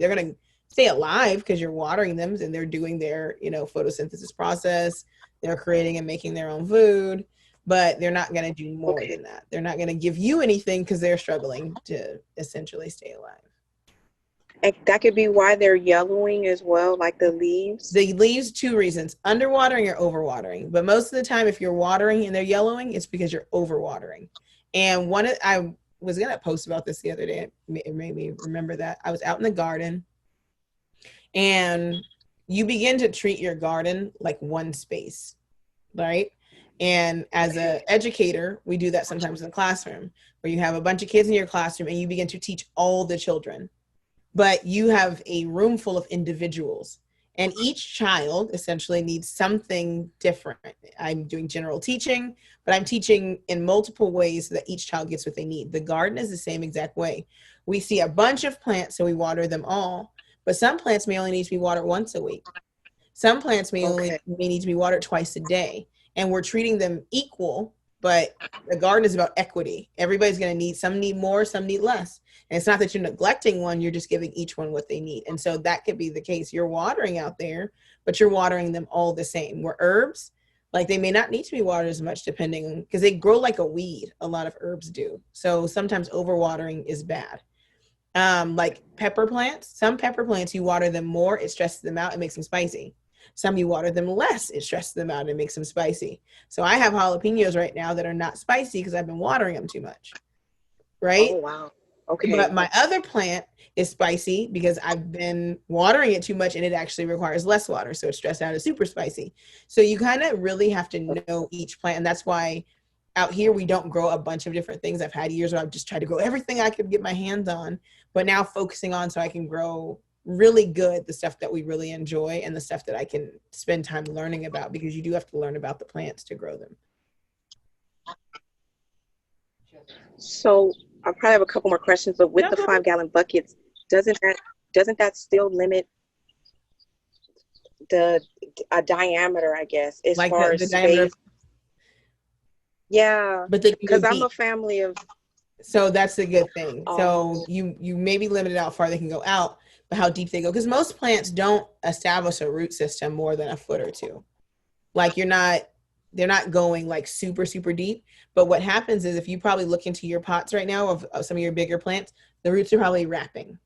alive because you're watering them and they're doing their, photosynthesis process. They're creating and making their own food, but they're not going to do more than that. They're not going to give you anything because they're struggling to essentially stay alive. And that could be why they're yellowing as well, like the leaves. The leaves, 2 reasons: underwatering or overwatering. But most of the time, if you're watering and they're yellowing, it's because you're overwatering. And I was going to post about this the other day. It made me remember that. I was out in the garden, and you begin to treat your garden like one space, right? And as an educator, we do that sometimes in the classroom, where you have a bunch of kids in your classroom and you begin to teach all the children. But you have a room full of individuals, and each child essentially needs something different. I'm doing general teaching, but I'm teaching in multiple ways so that each child gets what they need. The garden is the same exact way. we see a bunch of plants, so we water them all. But some plants may only need to be watered once a week. Some plants may need to be watered twice a day. And we're treating them equal, but the garden is about equity. Everybody's going to need, some need more, some need less. And it's not that you're neglecting one, you're just giving each one what they need. And so that could be the case. You're watering out there, but you're watering them all the same. Where herbs, like they may not need to be watered as much depending on, because they grow like a weed. A lot of herbs do. So sometimes overwatering is bad. Like pepper plants, some pepper plants, you water them more, it stresses them out, it makes them spicy. Some you water them less, it stresses them out and makes them spicy. So I have jalapenos right now that are not spicy because I've been watering them too much. Right? Oh, wow. Okay. But my other plant is spicy because I've been watering it too much and it actually requires less water. So it's stressed out, it's super spicy. So you kind of really have to know each plant. And that's why out here we don't grow a bunch of different things. I've had years where I've just tried to grow everything I could get my hands on, but now focusing on so I can grow really good the stuff that we really enjoy and the stuff that I can spend time learning about, because you do have to learn about the plants to grow them. So I probably have a couple more questions, but with the 5-gallon buckets, doesn't that still limit the diameter, I guess, as like far as space? Diameter. Yeah, but because I'm a family of. So that's the good thing. So you maybe limit it out far they can go out, but how deep they go, because most plants don't establish a root system more than a foot or two. Like they're not going like super, super deep. But what happens is if you probably look into your pots right now of some of your bigger plants, the roots are probably wrapping,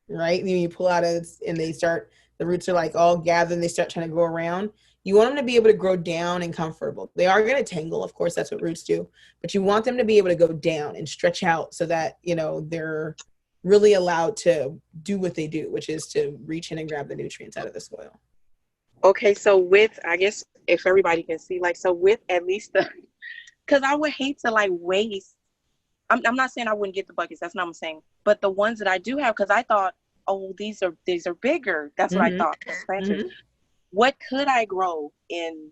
right? And you pull out and the roots are like all gathered and they start trying to go around. You want them to be able to grow down and comfortable. They are going to tangle, of course, that's what roots do. But you want them to be able to go down and stretch out so that, they're really allowed to do what they do, which is to reach in and grab the nutrients out of the soil. Okay, so with, I guess, if everybody can see, with at least because I would hate to waste. I'm not saying I wouldn't get the buckets. That's not what I'm saying. But the ones that I do have, because I thought, oh, these are bigger. That's what I thought. Planters. What could I grow in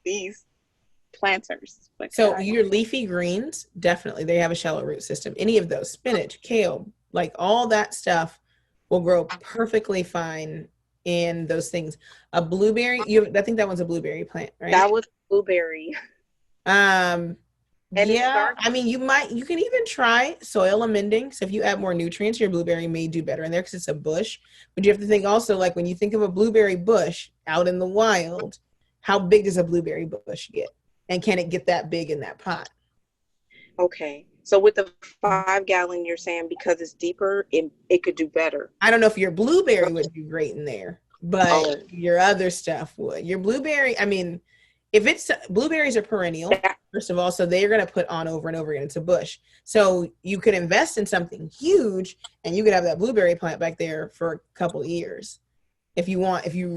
these planters? So your leafy greens, definitely, they have a shallow root system. Any of those, spinach, kale, like all that stuff will grow perfectly fine in those things. A blueberry, I think that one's a blueberry plant, right? That was blueberry. Yeah, I mean, you can even try soil amending. So if you add more nutrients, your blueberry may do better in there because it's a bush. But you have to think also, like when you think of a blueberry bush out in the wild, how big does a blueberry bush get? And can it get that big in that pot? Okay. So with the 5-gallon, you're saying because it's deeper, it could do better. I don't know if your blueberry would do great in there, but your other stuff would. Your blueberry, I mean, if it's blueberries are perennial, first of all, so they're going to put on over and over again. It's a bush. So you could invest in something huge and you could have that blueberry plant back there for a couple years if you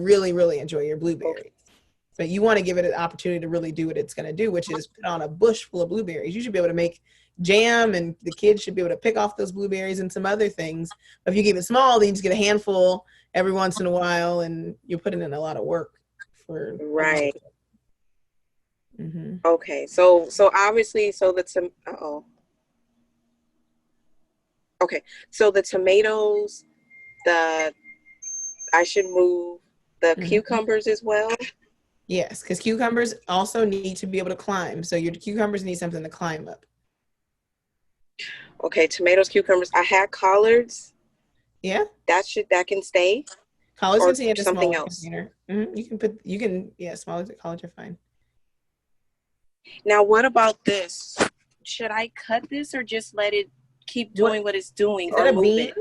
really, really enjoy your blueberries. But you want to give it an opportunity to really do what it's going to do, which is put on a bush full of blueberries. You should be able to make jam and the kids should be able to pick off those blueberries and some other things. But if you keep it small, then you just get a handful every once in a while and you're putting in a lot of work for. Right. Okay, so obviously, okay, so the tomatoes, I should move the cucumbers as well. Yes, because cucumbers also need to be able to climb. So your cucumbers need something to climb up. Okay, tomatoes, cucumbers. I had collards. Yeah, that can stay. Collards can stay in a something else. Container. Smaller collards are fine. Now, what about this? Should I cut this or just let it keep doing what it's doing or move it?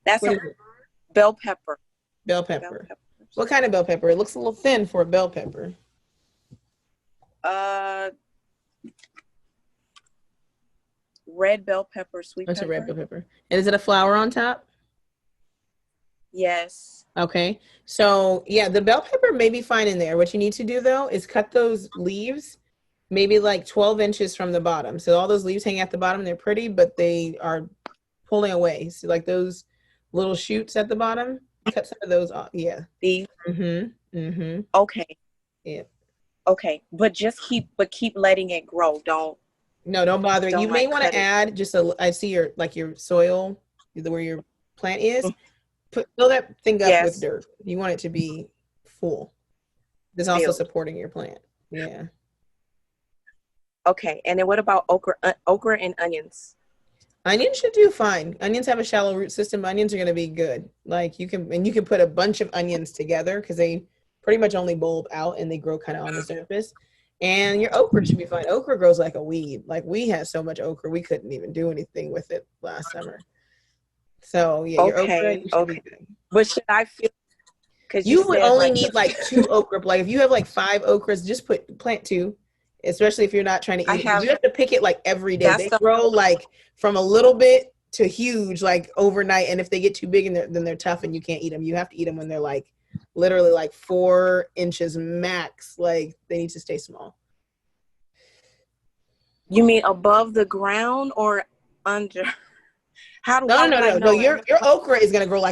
That's a bell pepper. Bell pepper. What kind of bell pepper? It looks a little thin for a bell pepper. Red bell pepper, sweet pepper. That's a red bell pepper. And is it a flower on top? Yes. Okay. So, yeah, the bell pepper may be fine in there. What you need to do, though, is cut those leaves maybe like 12 inches from the bottom. So all those leaves hanging at the bottom, they're pretty, but they are pulling away. So like those little shoots at the bottom, cut some of those off. Yeah. These? Okay. Yeah. Okay. But keep letting it grow. Don't. No, don't bother. You may want to add just I see your soil, where your plant is. Fill that thing up with dirt. You want it to be full. It's also supporting your plant. Yeah. Okay. And then what about okra and onions? Onions should do fine. Onions have a shallow root system. Onions are going to be good. You can put a bunch of onions together because they pretty much only bulb out and they grow kind of on the surface. And your okra should be fine. Okra grows like a weed. We had so much okra, we couldn't even do anything with it last summer. So yeah, your okra should be good. But should I feel? Because you would only need 2 okra. If you have 5 okras, just plant 2. Especially if you're not trying to eat it. You have to pick it every day. They grow from a little bit to huge overnight. And if they get too big then they're tough and you can't eat them. You have to eat them when they're literally 4 inches max. They need to stay small. You mean above the ground or under? How do No. Your okra is gonna grow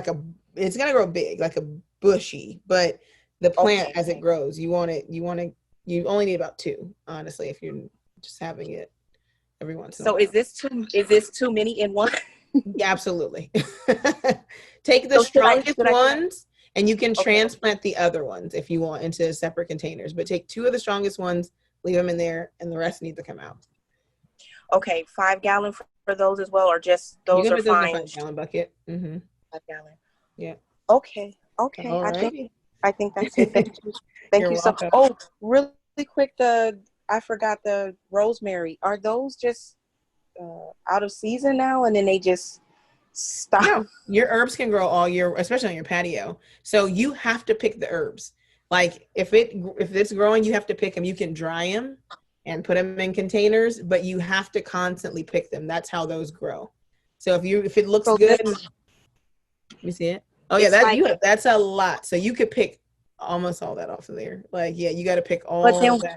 it's gonna grow big, like a bushy, but the plant as it grows, you only need about 2, honestly, if you're just having it every once in a while. So is this too many in one? Yeah, absolutely. Take the strongest ones and you can transplant the other ones if you want into separate containers, but take 2 of the strongest ones, leave them in there, and the rest need to come out. Okay, 5 gallon for those as well, or just those are fine? 5 gallon bucket. 5 gallon. Yeah. Okay. I think that's it. Thank you so much. Oh, really quick, I forgot the rosemary. Are those just out of season now, and then they just stop? No, your herbs can grow all year, especially on your patio. So you have to pick the herbs. If it's growing, you have to pick them. You can dry them and put them in containers, but you have to constantly pick them. That's how those grow. So if it looks good, let me see it. Oh yeah, that's a lot. So you could pick almost all that off of there. You got to pick all of that.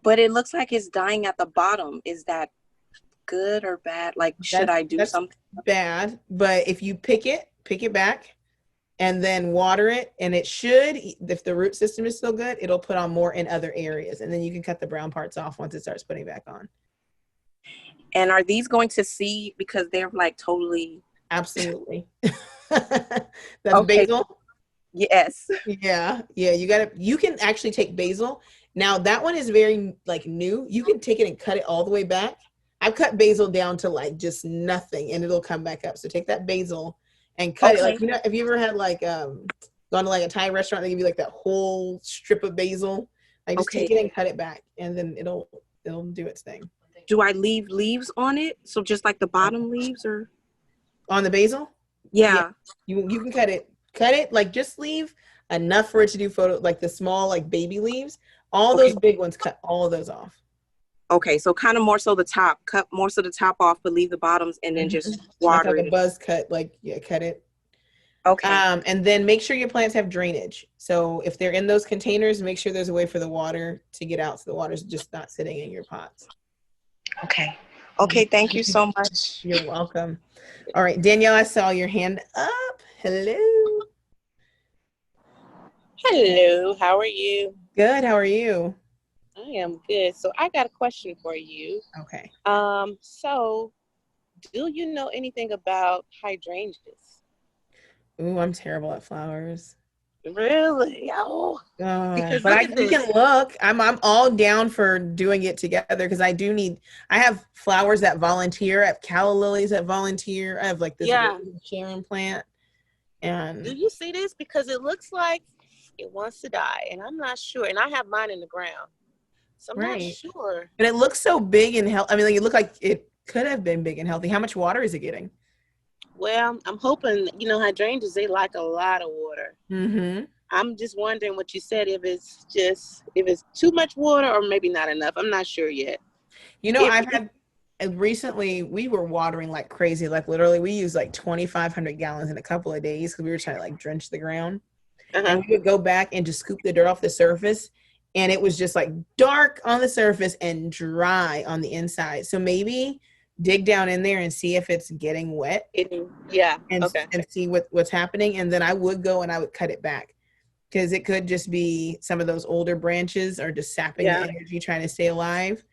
But it looks like it's dying at the bottom. Is that good or bad? Should I do something? Bad, but if you pick it back, and then water it, and it should, if the root system is still good, it'll put on more in other areas, and then you can cut the brown parts off once it starts putting back on. And are these going to seed because they're totally? Absolutely. That's basil. Yes. Yeah. You can actually take basil. Now that one is very new. You can take it and cut it all the way back. I've cut basil down to just nothing and it'll come back up. So take that basil and cut it. Have you ever had gone to a Thai restaurant, they give you that whole strip of basil? Just take it and cut it back and then it'll do its thing. Do I leave leaves on it? So just the bottom leaves or? On the basil? Yeah. You can cut it, just leave enough for it to do the small baby leaves. All those big ones, cut all of those off. Okay, so kind of more so the top, cut more so the top off, but leave the bottoms and then just water it. A buzz cut, cut it. Okay. And then make sure your plants have drainage. So if they're in those containers, make sure there's a way for the water to get out so the water's just not sitting in your pots. Okay. Okay, thank you so much. You're welcome. All right, Danielle, I saw your hand up. Hello. Hello, how are you? Good, how are you? I am good. So I got a question for you. Okay. So do you know anything about hydrangeas? Ooh, I'm terrible at flowers. Really? Oh. But we can look. I'm all down for doing it together because I have flowers that volunteer. I have calla lilies that volunteer. I have this Sharon plant. And do you see this? Because it looks like it wants to die, and I'm not sure. And I have mine in the ground, so I'm not sure. But it looks so big and healthy. I mean, it looked like it could have been big and healthy. How much water is it getting? Well, I'm hoping, hydrangeas, they like a lot of water. Mm-hmm. I'm just wondering what you said, if it's too much water or maybe not enough. I'm not sure yet. Recently we were watering like crazy. Literally we used 2,500 gallons in a couple of days because we were trying to drench the ground. And we would go back and just scoop the dirt off the surface. And it was just dark on the surface and dry on the inside. So maybe dig down in there and see if it's getting wet. And see what's happening. And then I would go and I would cut it back because it could just be some of those older branches are just sapping the energy trying to stay alive.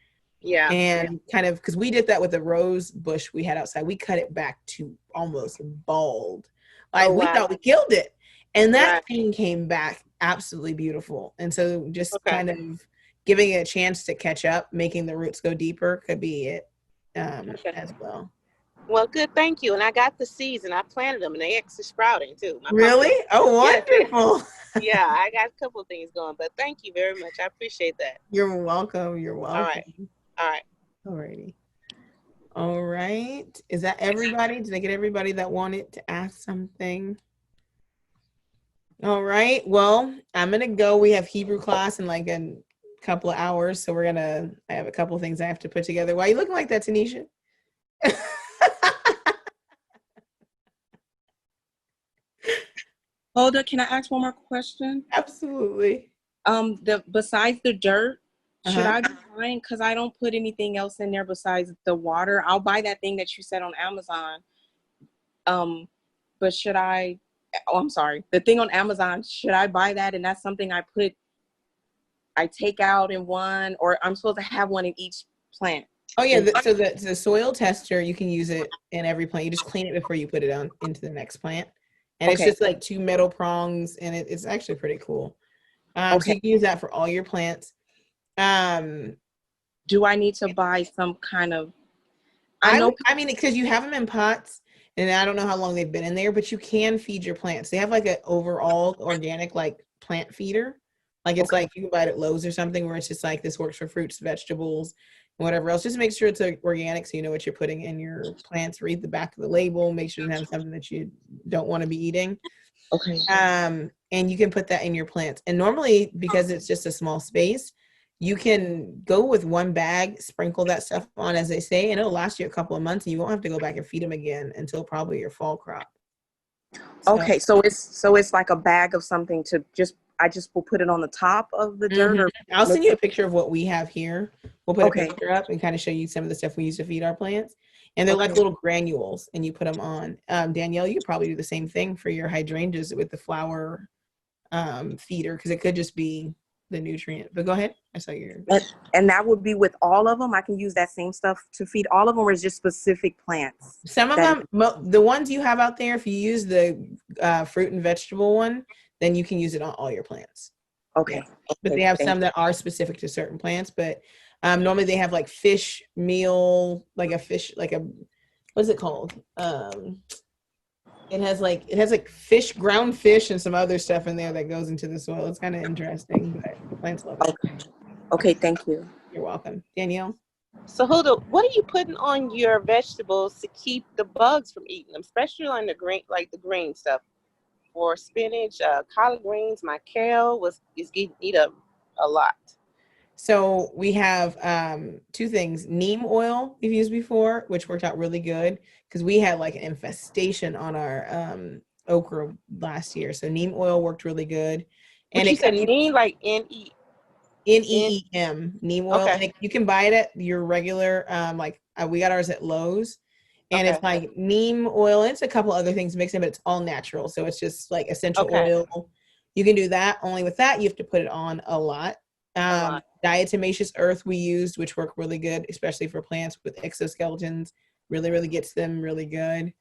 Yeah. And kind of, because we did that with the rose bush we had outside. We cut it back to almost bald. Like we thought we killed it. And that thing came back absolutely beautiful. And so just kind of giving it a chance to catch up, making the roots go deeper could be it as well. Well, good. Thank you. And I got the seeds and I planted them and they actually sprouting too. Really? Oh, wonderful. Yeah, I got a couple of things going, but thank you very much. I appreciate that. You're welcome. You're welcome. All right. All right. Alrighty. All right. Is that everybody? Did I get everybody that wanted to ask something? All right. Well, I'm going to go. We have Hebrew class in like a couple of hours. So I have a couple of things I have to put together. Why are you looking like that, Tanisha? Huldah, can I ask one more question? Absolutely. Besides the dirt, should I be buying, because I don't put anything else in there besides the water? I'll buy that thing that you said on Amazon. But should I, the thing on Amazon, should I buy that? And that's something I take out in one, or I'm supposed to have one in each plant? Oh yeah, so the soil tester, you can use it in every plant. You just clean it before you put it on into the next plant. And it's just like 2 metal prongs, and it's actually pretty cool. So you can use that for all your plants. Do I need to buy some kind of? I mean, because you have them in pots, and I don't know how long they've been in there, but you can feed your plants. They have like an overall organic like plant feeder. Like it's like you can buy it at Lowe's or something, where it's just like this works for fruits, vegetables, whatever else. Just make sure it's organic, so you know what you're putting in your plants. Read the back of the label. Make sure you have something that you don't want to be eating. Okay. And you can put that in your plants. And normally, because it's just a small space, you can go with 1 bag, sprinkle that stuff on, as they say, and it'll last you a couple of months, and you won't have to go back and feed them again until probably your fall crop. Okay, so it's like a bag of something to I just will put it on the top of the dirt. Or I'll send you a picture of what we have here. We'll put a picture up and kind of show you some of the stuff we use to feed our plants. And they're like little granules, and you put them on. Danielle, you could probably do the same thing for your hydrangeas with the flower feeder, because it could just be the nutrient. But go ahead. I saw your. And that would be with all of them? I can use that same stuff to feed all of them, or is just specific plants? Some of them, the ones you have out there, if you use the fruit and vegetable one, then you can use it on all your plants. Okay. But they have some that are specific to certain plants. But normally they have like fish meal, like a fish, like a, what's it called? It has like fish, ground fish, and some other stuff in there that goes into the soil. It's kind of interesting, but the plants love it. Okay, thank you. You're welcome. Danielle? So Huldah, what are you putting on your vegetables to keep the bugs from eating them, especially on the green, like the green stuff? For spinach, collard greens, my kale is getting eat up a lot. So we have 2 things. Neem oil we've used before, which worked out really good because we had like an infestation on our okra last year. So neem oil worked really good. And you said neem, like N-E-E-M, neem oil. Okay. And you can buy it at your regular, we got ours at Lowe's. And it's like neem oil. And it's a couple other things mixed in, but it's all natural. So it's just like essential oil. You can do that. Only with that, you have to put it on a lot. Diatomaceous earth we used, which worked really good, especially for plants with exoskeletons. Really, really gets them really good.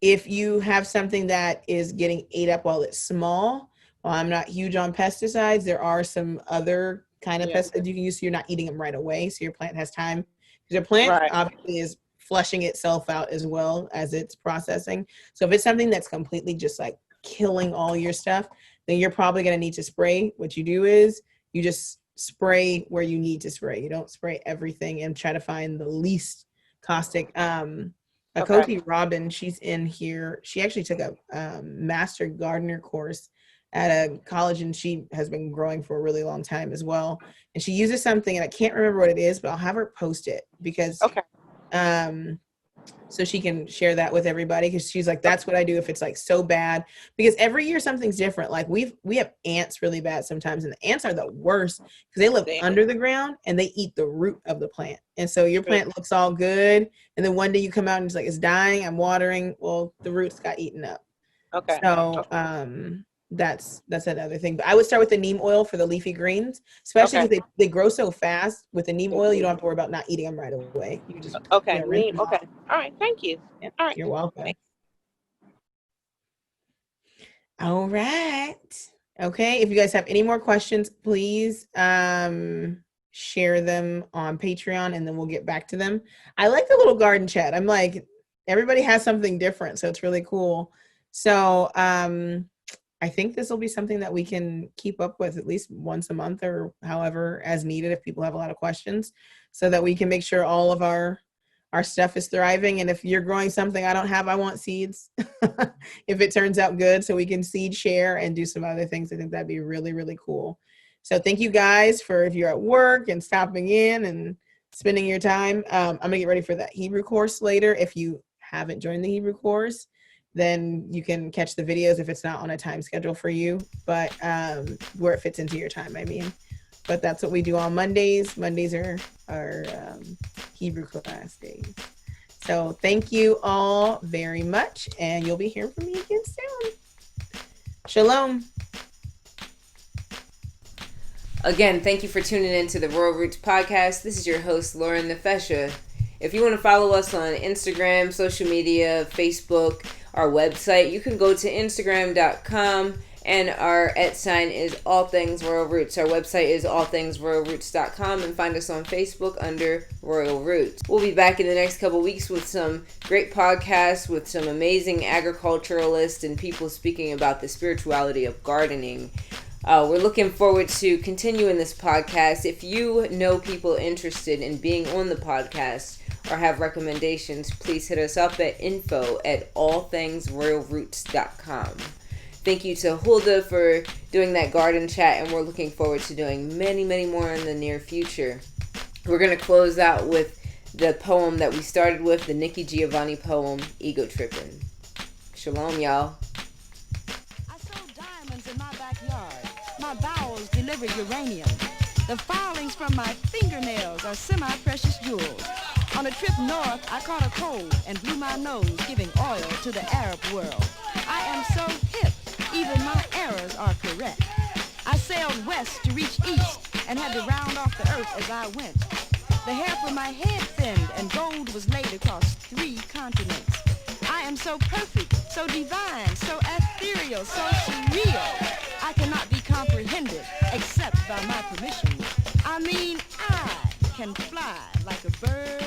If you have something that is getting ate up while it's small, while I'm not huge on pesticides, there are some other kind of pesticides you can use so you're not eating them right away. So your plant has time. Because your plant obviously is flushing itself out as well as it's processing. So if it's something that's completely just like killing all your stuff, then you're probably going to need to spray. What you do is you just spray where you need to spray. You don't spray everything and try to find the least caustic. Akoti Robin, she's in here. She actually took a master gardener course at a college, and she has been growing for a really long time as well. And she uses something, and I can't remember what it is, but I'll have her post it because so she can share that with everybody, because she's like, that's what I do if it's like so bad, because every year something's different. Like we have ants really bad sometimes, and the ants are the worst because they live under the ground and they eat the root of the plant. And so your plant looks all good, and then one day you come out and it's like, it's dying, I'm watering, well, the roots got eaten up. So that's another thing. But I would start with the neem oil for the leafy greens, especially because they grow so fast. With the neem oil, you don't have to worry about not eating them right away. You can just neem. Okay, all right, thank you. Yeah, all right, you're welcome. All right. Okay, if you guys have any more questions, please share them on Patreon and then we'll get back to them. I like the little garden chat. I'm like, everybody has something different, so it's really cool. So I think this will be something that we can keep up with at least once a month or however as needed if people have a lot of questions, so that we can make sure all of our stuff is thriving. And if you're growing something I don't have, I want seeds. If it turns out good, so we can seed share and do some other things. I think that'd be really, really cool. So thank you guys for, if you're at work and stopping in and spending your time. I'm gonna get ready for that Hebrew course later. If you haven't joined the Hebrew course, then you can catch the videos if it's not on a time schedule for you, but where it fits into your time, I mean. But that's what we do on Mondays. Mondays are Hebrew class days. So thank you all very much, and you'll be hearing from me again soon. Shalom. Again, thank you for tuning in to the Royal Roots Podcast. This is your host, Lauren Nefesha. If you want to follow us on Instagram, social media, Facebook, our website, you can go to Instagram.com, and our @ is All Things Royal Roots. Our website is allthingsroyalroots.com, and find us on Facebook under Royal Roots. We'll be back in the next couple weeks with some great podcasts with some amazing agriculturalists and people speaking about the spirituality of gardening. We're looking forward to continuing this podcast. If you know people interested in being on the podcast or have recommendations, please hit us up at info@allthingsroyalroots.com. Thank you to Huldah for doing that garden chat, and we're looking forward to doing many, many more in the near future. We're going to close out with the poem that we started with, the Nikki Giovanni poem, Ego Trippin'. Shalom, y'all. I sold diamonds in my backyard. My bowels deliver uranium. The filings from my fingernails are semi-precious jewels. On a trip north, I caught a cold and blew my nose, giving oil to the Arab world. I am so hip, even my errors are correct. I sailed west to reach east and had to round off the earth as I went. The hair from my head thinned and gold was laid across 3 continents. I am so perfect, so divine, so ethereal, so surreal. I cannot be comprehended except by my permission. I mean, I can fly like a bird